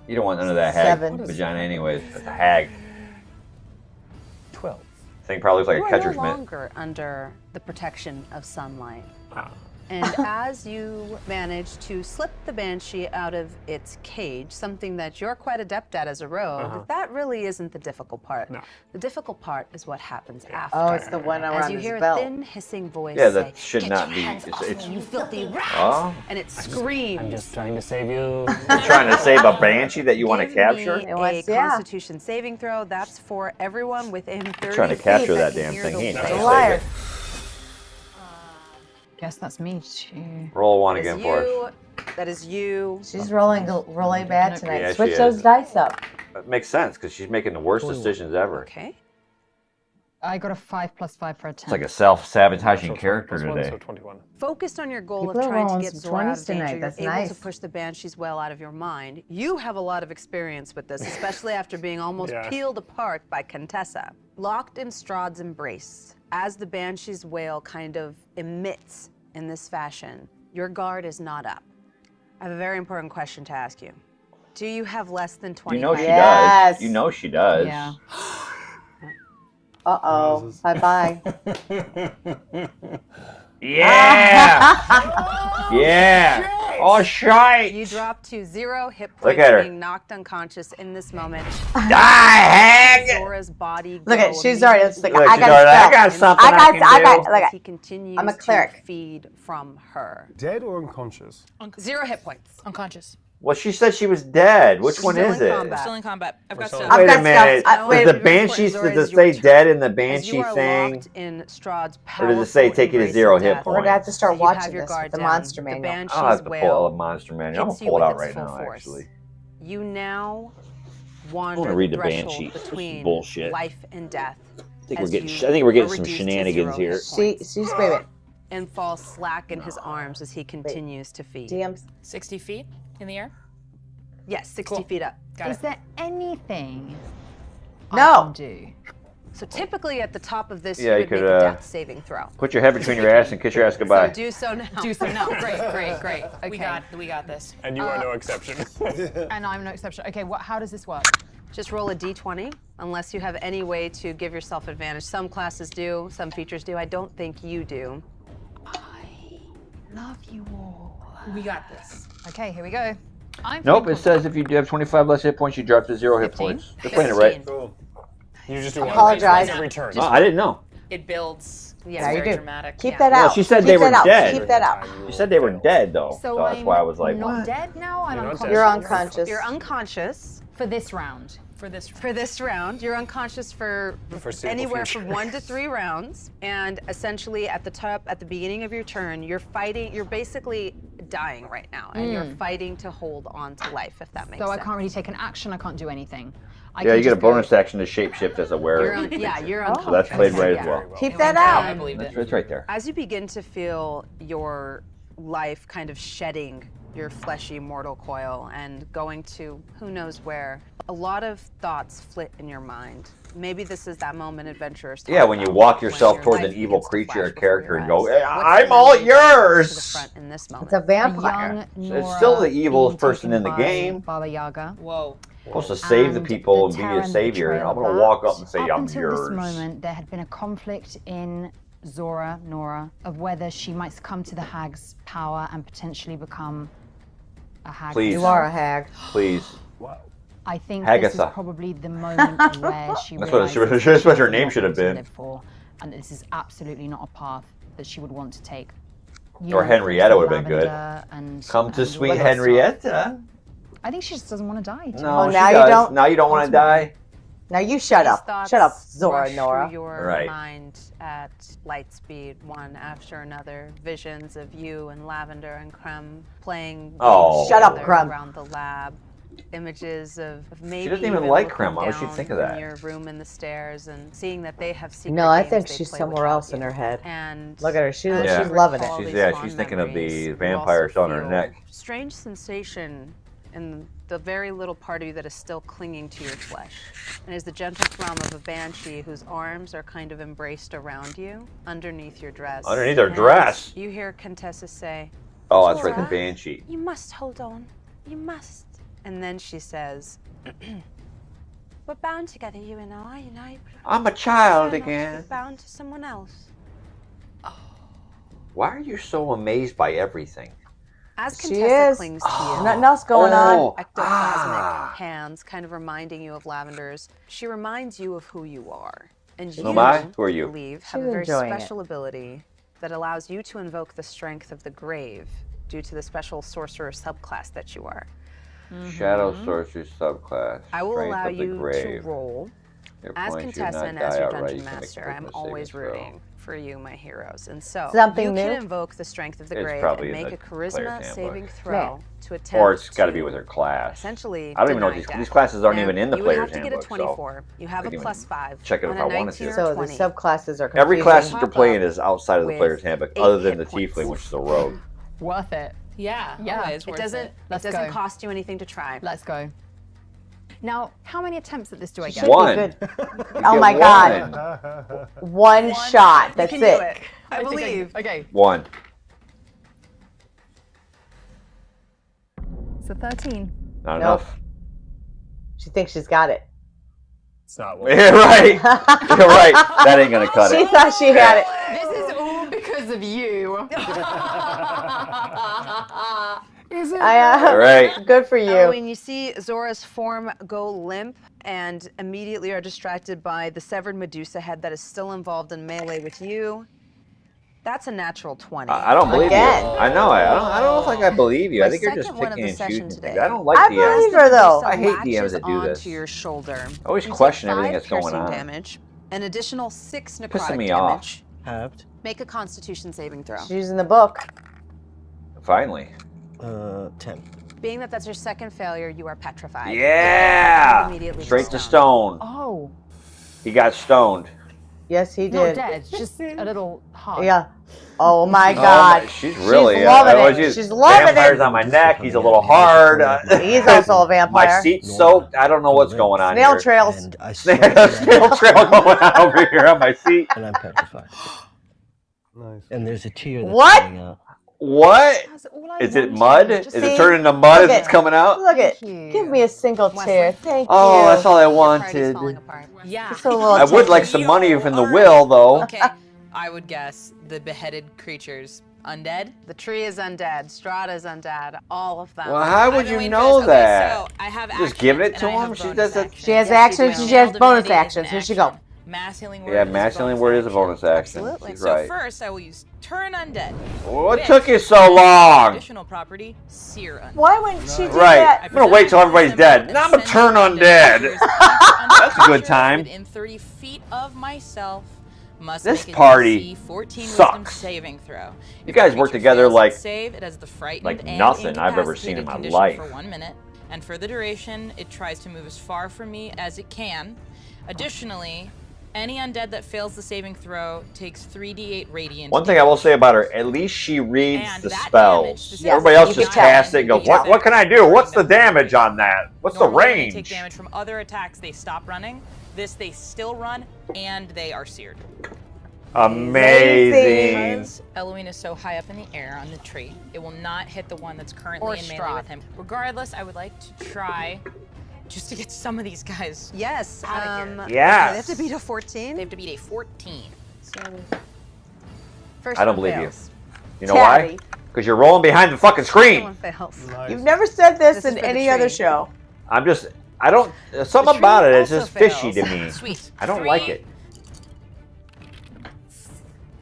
You don't want none of that hag 7. vagina anyways. That's a hag. 12. Thing probably looks like You a are catcher's no mitt. longer under the protection of sunlight. Ah. And as you manage to slip the banshee out of its cage, something that you're quite adept at as a rogue, that really isn't the difficult part. No. The difficult part is what happens after. Oh, it's the one As around you his hear belt. a thin hissing voice Yeah, say, that should "Get not your be. hands off It's me, you filthy rat!" Oh. And it screams. I'm just trying to save you. You're trying to save a banshee that you want to Give capture? me It was- a yeah. Constitution saving throw. That's for everyone within 30 Trying to feet capture that can damn hear thing. the He ain't voice. trying A to liar. save Guess that's me too. it. Roll one That is again for us. you. That is you. She's rolling bad tonight. Yeah, she Switch is. those dice up. That makes sense because she's making the worst decisions ever. Okay. I got a 5+5 for a 10. It's like a self-sabotaging character today. So 21. Focused on your goal People of are trying to rolling get some Zora out 20s of danger, tonight. That's you're able nice. to push the Banshee's wail out of your mind. You have a lot of experience with this, especially after being almost peeled apart by Contessa. Locked in Strahd's embrace, as the Banshee's wail kind of emits in this fashion, your guard is not up. I have a very important question to ask you. Do you have less than 25? You know she does. You know she does. Yeah. Uh-oh. Bye-bye. Yeah! Yeah! Oh, shite! You drop to 0 hit Look points, at her. being knocked unconscious in this moment. Die, hag! Zora's body Look at, go she's already, it's like, Look, I she's got already, I a got spell. something I can do. look As at, he continues I'm a cleric. to feed from her. Dead or unconscious? 0 hit points. Unconscious. Well, she said she was dead. Which one Still is in it? combat. Still in combat. I've got stuff. Wait got a minute. stuff. Does the Banshee, Zora, does is it say your turn. dead in the As Banshee you are thing? locked in Strahd's Or does it say powerful take it to embrace 0 of hit death, We're gonna have to start you have watching your this guard with the down. monster The manual. Banshee's I'll have to pull wail out a monster manual. I'm hits gonna you pull it with out its right full now, force. actually. You now I wander want to read the threshold Banshee. This is between bullshit. life and death. I think as we're getting. you I think we're getting are some reduced to shenanigans 0 here. hit points. She's, wait a minute. And falls slack in his arms as he continues to feed. DMs. 60 feet in the air? Yes, 60 Cool. feet up. Got Is it. there anything I No. can do? So typically at the top of this, Yeah, you you would could, make a death saving throw. Put your head between your ass and kiss your ass goodbye. So do so now. Do some now. Great, great, great. We Okay. got this. And you are no exception. And I'm no exception. Okay, how does this work? Just roll a d20, unless you have any way to give yourself advantage. Some classes do, some features do. I don't think you do. Love you all. We got this. Okay, here we go. I'm Nope, feeling it says if you have 25 less hit points, you drop to 0 hit 15? points. They're playing it right. Cool. You just do one Apologize. every turn. Oh, I didn't know. It builds. Yeah, Yeah, you very do. dramatic. Keep Yeah. that Well, out. she said Keep they were that out. dead. Keep that out. She said they were dead, though. So that's why I was like, not what? dead now. I'm You're not unconscious. dead. You're unconscious. You're unconscious For this round. For this. for this round. You're unconscious for foreseeable anywhere future. from 1 to 3 rounds. And essentially at the top, at the beginning of your turn, you're fighting, you're basically dying right now. And you're fighting to hold on to life, if that makes So sense. I can't really take an action. I can't do anything. I Yeah, can you get a just go- bonus action to shapeshift as a You're wearer. you're Oh. unconscious. So that's played right Yeah. as well. Keep that I out. believed it. It's right there. As you begin to feel your life kind of shedding your fleshy mortal coil and going to who knows where, a lot of thoughts flit in your mind. Maybe this is that moment adventurers talk Yeah, when you about, walk when yourself your towards life an evil begins to creature or flash before character your and go, eyes. "Hey, What's I'm the all memory that comes yours!" to the front in this moment? It's a A vampire. young It's Nora still the evil being person taken in the by game. Baba Yaga. Whoa. Supposed to save the And people and the be terror a and savior, and betrayal I'm of gonna that. walk up and say, Up "I'm until yours." this moment, there had been a conflict in Nora, of whether she might succumb to the hag's power and potentially become a hag. Please. You are a hag. Please. I think this Hagatha. is probably the moment where she That's what realizes that's what her she name has should have nothing to been. live for, and this is absolutely not a path that she would want to take. You Or know, Henrietta Prince would have been good. Lavender and- Come to and sweet all that stuff. Henrietta. I think she just doesn't want to die. to be No, honest. now she you does. don't- Now you don't want to die. Now you shut These up. thoughts Shut up, Zora rush Nora. through your Right. mind at light speed, one after another. Visions of you and Lavender and Crumb playing Oh. games Shut up, together Crumb. around the lab. Images of maybe doesn't even even like looking Crumb. Why would she down think of from that? your room in the stairs and seeing that they have secret No, I games think they she's play somewhere without else in you. her head. And Look at her. She's Yeah. loving it. recall She's these fond she's thinking of memories. the You vampire also still on her feel neck. Strange sensation in the very little part of you that is still clinging to your flesh. And is the gentle thrum of a banshee whose arms are kind of embraced around you underneath your dress. Underneath her And dress? You hear Contessa say, Oh, that's right, the "Zora, banshee. you must hold on. You must." And then she says, "We're bound together, you and I, you know. I'm a child Prefer not to be again. bound to someone else." Why are you so amazed by everything? As She Contessa is. clings to you, Nothing else going on. ectoplasmic hands kind of reminding you of Lavender's, she reminds you of who you are. And you, Who am I? Who are you? believe, have She's a very enjoying it. special ability that allows you to invoke the strength of the grave due to the special sorcerer subclass that you are. Shadow sorcery subclass. I will Strength allow of the you to grave. roll As opponent should not contestant, die as your outright. dungeon You can make a master, I'm wisdom always saving throw. rooting for you, my heroes. And so, Something you new? can invoke the strength of the It's grave probably and in make a the player's charisma handbook. saving throw Yeah. to attempt Or it's got to be to with her class. essentially I don't even know deny what death. these classes aren't Now, even in the you would player's have to get a handbook. So 24. You have I a can +5. check it on if a I wanted 19 to. or So the 20. subclasses are confusing. every class that you're Pop playing up is outside of the with player's handbook, 8 other than the hit points. tiefling, which is a rogue. Worth it. Yeah. Yeah. Always It worth doesn't. Let's it doesn't go. cost you anything to try. Let's go. Now, how many attempts at this do I get? Should be One. good. You Oh get my God. one. One shot. That's You can it. do it. I believe. Okay. One. So 13. Not Nope. enough. She thinks she's got it. It's not what. Yeah, right. You're right. That ain't gonna cut She it. thought she had it. This is all because of you. Is it? All right. Good for Oh, you. when you see Zora's form go limp and immediately are distracted by the severed Medusa head that is still involved in melee with you, that's a natural 20. I don't believe Again. you. I know. I don't know if I believe you. I My think you're just second one of picking the and session choosing today. things. I don't like I DMs. believe her though. I hate DMs latches that do this. onto your shoulder. I always You take question everything 5 that's going piercing on. damage, an additional 6 Pissing necrotic me damage. Halved. Make a Constitution saving throw. She's using the book. Finally. 10. Being that that's your second failure, you are petrified. Yeah. Immediately Straight to stone. stone. Oh, He got stoned. Yes, he not did. dead. Just a little hard. Yeah. Oh my Oh, God. she's really loving well, it. She's loving vampires it. on my neck. He's a little hard. He's also a vampire. My seat's soaked. I don't know what's going on Snail here. trails. And I Snail snail trail going on over here on my seat. and I'm petrified. Nice. And there's a tear that's What? coming out. What? That's all I Is it wanted. mud? Just Is See? it turning to mud Look as at- it's coming out? Look at. you. Give me a single tear. Thank Oh, you. that's all I Your party's wanted. falling apart. Yeah. Just a little I would like attention. some money from the will, though. Okay. I would guess the beheaded creatures undead. The tree is undead. Strahd is undead. All of them. Well, how would I've been you waiting know for this. Okay, that? so I have Just action giving it and to I have him? She bonus does that- action. She has Yes, actions. you She do. has bonus Divinity is an actions. Here she go. action. Mass healing word. Yeah, is a mass healing bonus word is a action. bonus action. Absolutely. She's So right. first, I will use turn undead. What which took you so long? Additional property, sear undead. Why wouldn't she do Right. that? I'm gonna wait till everybody's dead. Now I'm gonna turn undead. That's a good time. Within 30 feet of myself, must This make a party DC 14 sucks. wisdom saving throw. You If guys the work creature together fails like- its save, it has the frightened like and nothing I've ever seen in incapacitated my condition life. for 1 minute, and for the duration, it tries to move as far from me as it can. Additionally, any undead that fails the saving throw takes 3d8 radiant. One thing I will say about her, at least she reads And the that spells. damage, Yes, Everybody else you just can tell. casts it and goes, what can I do? What's the damage on that? What's the Normally when they take range? damage from other attacks, they stop running. This, they still run, and they are seared. Amazing. Because Eloine is so high up in the air on the tree, it will not hit the one that's currently Or in melee Strahd. with him. Regardless, I would like to try just to get some of these guys. Yes. Outta here. Yes. They have to beat a 14. They have to beat a 14. So, first I don't one believe fails. You know why? Tabby. Because you're rolling behind the fucking Second screen. one fails. Nice. You've never said this, This is in for the any other tree. show. I don't, something tree about it is also just fishy to fails. me. Sweet. I don't 3, like it.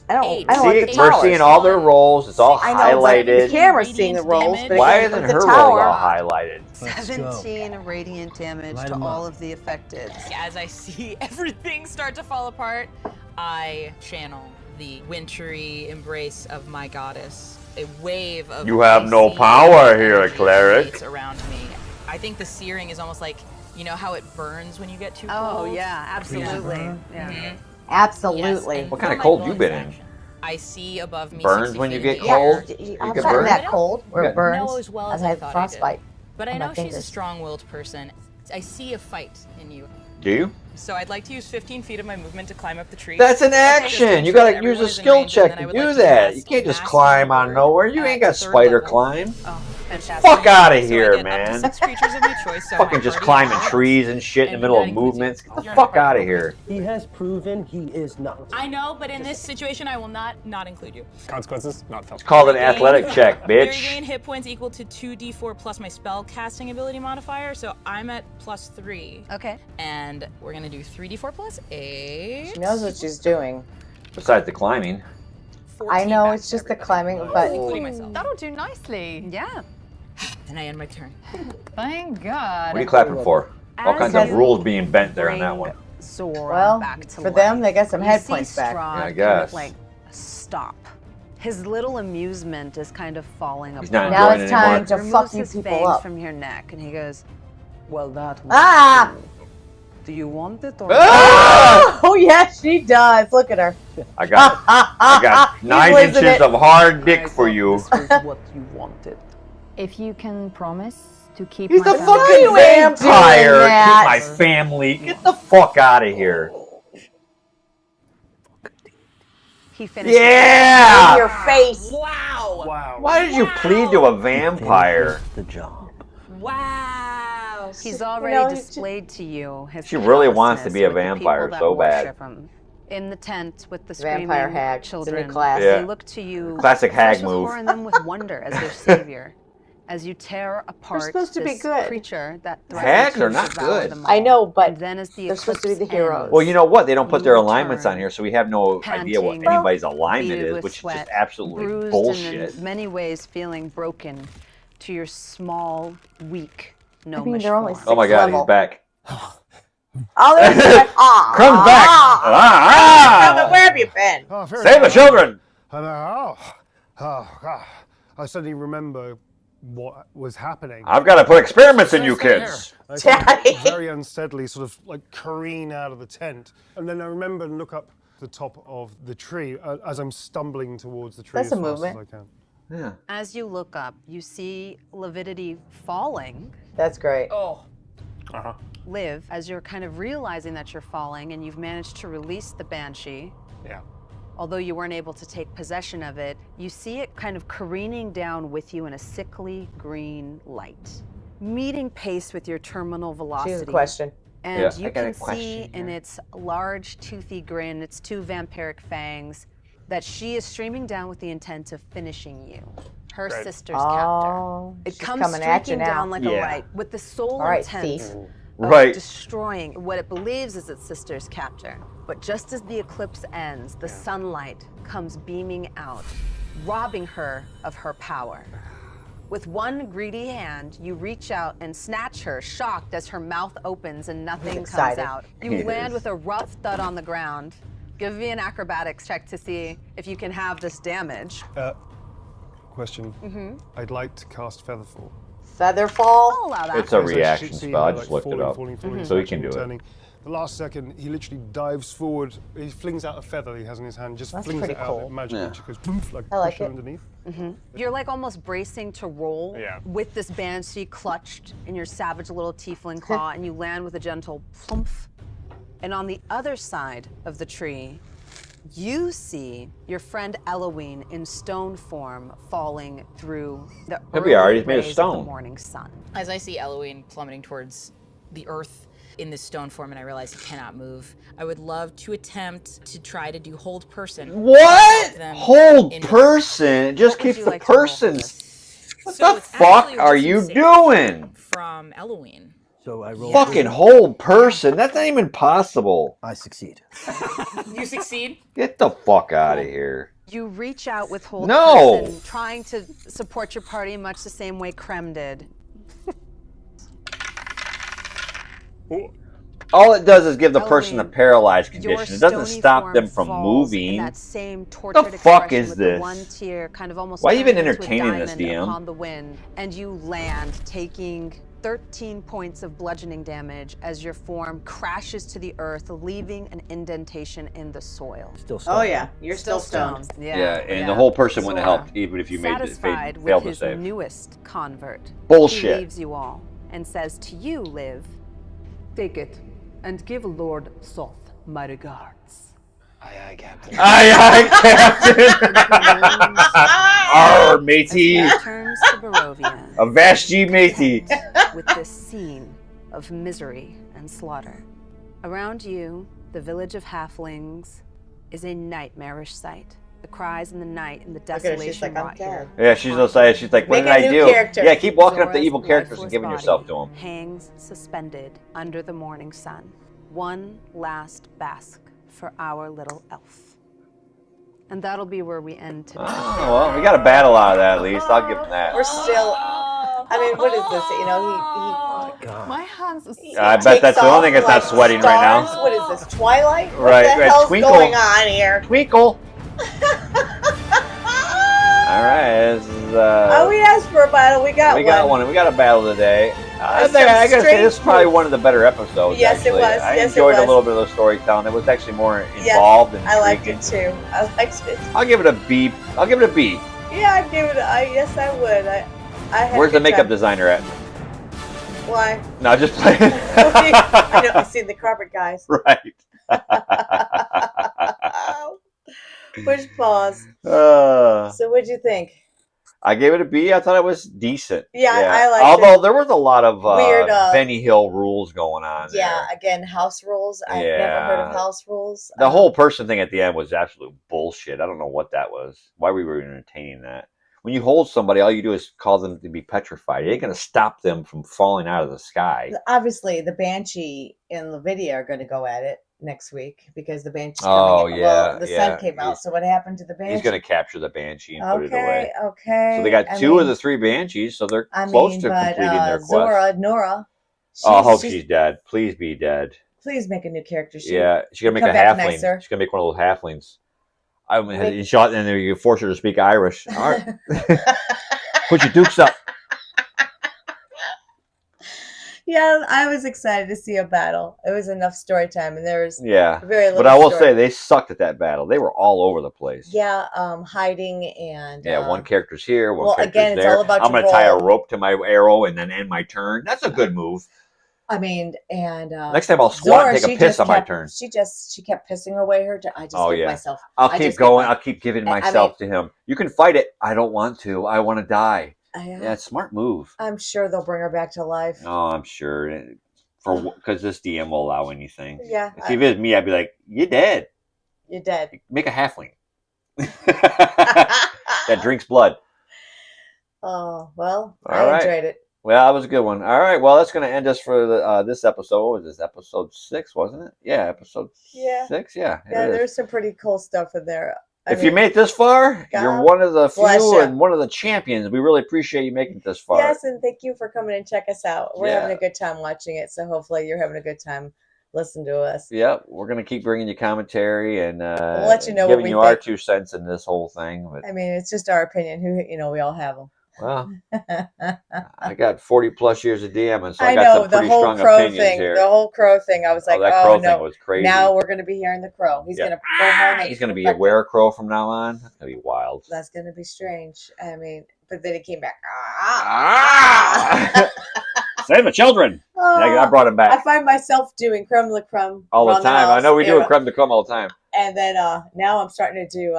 I don't. 8. I don't like See, the we're towers. seeing all their rolls. It's all I know, but the highlighted. camera's seeing the rolls. But Why again, isn't with her the roll tower? all highlighted? Let's go. 17 radiant damage Light to 'em all up. of the affected. As I see everything start to fall apart, I channel the wintry embrace of my goddess. A wave of You have no icy power here, energy cleric. radiates around me. I think the searing is almost like, you know how it burns when you get too Oh, cold? yeah, absolutely. Yeah. Mhm. Absolutely. Yes, What kind for of my cold you bonus been in? action, I see above me. Burns 60 when you feet get in the air. cold? I've get gotten burned? that cold where Yeah. it burns. No, as well as I've I had thought I frostbite. But I on my know she's a fingers. strong-willed person. I see a fight in you. Do you? So I'd like to use 15 feet of my movement to climb up the tree. That's an Okay, action. just You to ensure gotta that use everyone a is in skill range, check and then I to would do like that. cast You can't just Mass climb Healing on Word nowhere. You ain't at got third spider level. climb. Oh, fantastic. Fuck out of So I here, get up to man. 6 creatures of my choice. So Fucking my just party climbing is trees and shit in the and middle that of includes movements. you. Get the You're fuck not out of part here. He has proven he is not. I know, but in this situation, I will not include you. Consequences not felt. It's called an Gain- athletic check, You bitch. gain hit points equal to 2d4 plus my spell casting ability modifier, so I'm at +3. Okay. And we're gonna do 3d4 plus 8. She knows what she's doing. Besides the climbing. 14 I know back it's to just the everybody, climbing, but including myself. That'll do nicely. Yeah. And I end my turn. Thank God. What are you clapping for? All As kinds of you rules being bent there on that bring one. Zora Well, back to for them, they got some You head see points back. Strahd Yeah, I kind guess. of like stop. His little amusement is kind of falling He's apart. not Now enjoying it's it anymore. time to Removes fuck you his people fangs up. from your neck, and he goes, "Well, that was Ah! cool. Do you want it or Ah! Oh yeah, she does. Look at her. I got He's 9 losing inches it. of hard dick I for thought you. This was what you wanted." If you can promise to keep He's my a family- fucking you ain't vampire. doing that. Keep my family. Get the fuck out of here. He finishes. Yeah! In your face. Wow. Wow. Why did you plead to a vampire? Finishes the job. Wow. He's already know, he's displayed to you his She really wants to callousness be a with the vampire people that so bad. worship him. In the tent with the Vampire screaming hag. It's a new children, class. Yeah. they look to you Classic hag first with move. horror and then with wonder as their savior. As you tear apart supposed to be this good. creature that Hags threatens are to not devour good. them I all. know, but And then as the they're supposed to be the eclipse heroes. ends, Well, you know what? They don't put You their alignments on return, here, so we have no idea what panting, anybody's alignment beaded is, with which is sweat, just absolutely bruised bullshit. and in many ways feeling broken to your small, weak, gnomish mean, they're only form. Oh my god, level. he's back. Oh, there's Crumb's back! Ah! Where have you been? Oh, very Save the nice. children! And God. I suddenly remember what was happening. I've got to put experiments in you kids. I kind Daddy. of very unsteadily sort of like careen out of the tent. And then I remember and look up the top of the tree as I'm stumbling towards the tree That's as a fast movement. as I can. Yeah. As you look up, you see Lividity falling. That's great. Oh. Liv, as you're kind of realizing that you're falling and you've managed to release the banshee, Yeah. although you weren't able to take possession of it, you see it kind of careening down with you in a sickly green light, meeting pace with your terminal velocity. She's a question. And Yeah, you I got a can see question in here. its large, toothy grin, its 2 vampiric fangs, that she is streaming down with the intent of finishing you, her Great. sister's captor. Oh, It she's comes coming at you streaking now. down like a Yeah. light with the sole All right, intent thief. of Right. destroying what it believes is its sister's captor. But just as the eclipse ends, the sunlight comes beaming out, robbing her of her power. With one greedy hand, you reach out and snatch her, shocked as her mouth opens and nothing comes excited. out. You He land is. with a rough thud on the ground. Give me an acrobatics check to see if you can have this damage. Question. I'd like to cast Featherfall. Featherfall. I'll allow that. It's a As I reaction see spell. I her, just like, looked it up. falling, So he can do it. turning. The last second, he literally dives forward. He flings out a feather he has in his hand, just That's flings pretty it out. cool. It magically Yeah. just goes poof, like I like pusher it. underneath. You're like almost bracing to roll Yeah. with this banshee clutched in your savage little tiefling claw, and you land with a gentle plump. And on the other side of the tree, you see your friend Eloine in stone form falling through the He'll be all right, he's early made of rays stone. the morning sun. As I see Eloine plummeting towards the earth in this stone form and I realize he cannot move, I would love to attempt to try to do hold person. What? Stop them Hold in- person? It just What would keeps you the like to roll for person. this? What So the it's fuck actually a are wisdom you save doing? From Eloine. So I roll. Fucking hold person? That's not even possible. I succeed. You succeed? Get the fuck out of here. You reach out with hold No! person, trying to support your party much the same way Krem did. All it does is give the person a Eloine, paralyzed Your condition. It doesn't stony stop form them from falls in moving. that same tortured The fuck expression is with this? The one tear kind of almost Why are you even turning into a entertaining this, diamond DM? upon the wind, and you land, taking 13 points of bludgeoning damage as your form crashes to the earth, leaving an indentation in the soil. Still Oh stoned. yeah, you're still stoned. Yeah, and the whole person wouldn't have Zora, helped even if you made it satisfied failed with to his save. newest convert, Bullshit. he leaves you all and says to you, Liv, Take it and give Lord Soth my regards. Aye, aye, Captain. Aye, aye, Captain. Arr, matey. as he returns to Barovia. A Vashti matey. With this scene of misery and slaughter. Around you, the village of halflings is a nightmarish sight. The cries in the night and the Look at her, desolation she's like, I'm wrought here. dead. Yeah, she's excited. She's like, what Make did a I new do? character. Yeah, keep walking up to Zora's evil characters and lifeless giving body yourself to them. hangs suspended under the morning sun. One last bask for our little elf. And that'll be where we end today. Oh, well, we got a battle out of that at least. I'll give him that. We're still. I mean, what is this? You know, he God. My hand pants. I bet that's the only thing that's not sweating right now. What is this, Twilight? What Right, the hell's Twinkle. going on here? Twinkle. All right, this is, Oh, we asked for a battle. We got one. We got a battle today. I Some gotta say, strange this is probably one of the better episodes. Yes, it actually. was. I Yes, it enjoyed a was. little bit of the storytelling. It was actually more Yes, involved and I liked intriguing. it too. I liked it. I'll give it a B. I'll give it a B. Yeah, I'd give it. Yes, I would. I had Where's a good the makeup time. designer at? Why? No, just playing. I know. I see the carpet guys. Right. Push pause. Uh, So, what'd you think? I gave it a B. I thought it was decent. Yeah, I liked Although it. there was a lot of Weird, Benny Hill rules going on. Yeah, again, house rules. I've never heard of house rules. The whole person thing at the end was absolute bullshit. I don't know what that was. Why we were entertaining that. When you hold somebody, all you do is cause them to be petrified. You ain't going to stop them from falling out of the sky. Obviously, the Banshee and Lavidia are going to go at it next week because the Banshee's Oh, coming in. yeah, Well, the yeah. sun came out, so what happened to the Banshee? He's going to capture the Banshee and put it away. Okay. So they got two of the three Banshees, so they're close to completing their quest. Nora. I hope she's dead. Please be dead. Please make a new character. She's going to make a halfling. She's going to make one of those halflings. And then you force her to speak Irish. All right. Put your dukes up. Yeah, I was excited to see a battle. It was enough story time, and there was very little. But I will story. say they sucked at that battle. They were all over the place. Yeah, hiding and one character's here, one character's again, it's there. all about I'm your going to tie a role. rope to my arrow and then end my turn. That's a good move. I mean, and next time I'll squat and take a piss on my turn. She kept pissing away her. I just give myself. I'll keep going. I'll keep giving myself to him. You can fight it. I don't want to. I want to die. Yeah, smart move. I'm sure they'll bring her back to life. Oh, I'm sure. Because this DM will allow anything. Yeah. If it was me, I'd be like, "You're dead. You're dead. Make a halfling that drinks blood." Oh well, All right. enjoyed it. Well, that was a good one. All right. Well, that's going to end us for this episode. What was this? Episode 6, wasn't it? Yeah, episode 6. Yeah. Yeah, there's some pretty cool stuff in there. If you made it this far, you're one of the bless few you. and one of the champions. We really appreciate you making it this far. Yes, and thank you for coming and check us out. We're Yeah. having a good time watching it, so hopefully you're having a good time listening to us. Yep, we're going to keep bringing you commentary and We'll let you know what giving we you our think. 2 cents in this whole thing. But, I mean, it's just our opinion. We all have them. well, I got 40 plus years of DMing, so I I got know some the pretty whole strong crow opinions thing. here. The whole crow thing. I was like, that crow no. thing was crazy. Now we're going to be hearing the crow. He's Yeah. going to go home. And He's going to be a werecrow from now on. That's going to be wild. That's going to be strange. I mean, but then he came back. Save the children. I brought him back. I find myself doing creme de la creme all the around time. house, I know we do you a creme de creme all the time. And then now I'm starting to do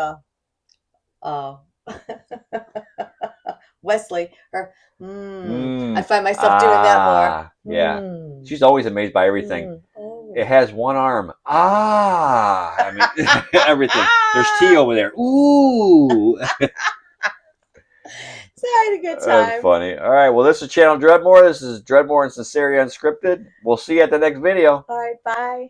Wesley. I find myself doing that more. Yeah. She's always amazed by everything. It has one arm. I mean, everything. There's tea over there. Ooh. So I had a good time. That's funny. All right. Well, this is Channel Dreadmoor. This is Dreadmoor and Sensereha Unscripted. We'll see you at the next video. All right. Bye.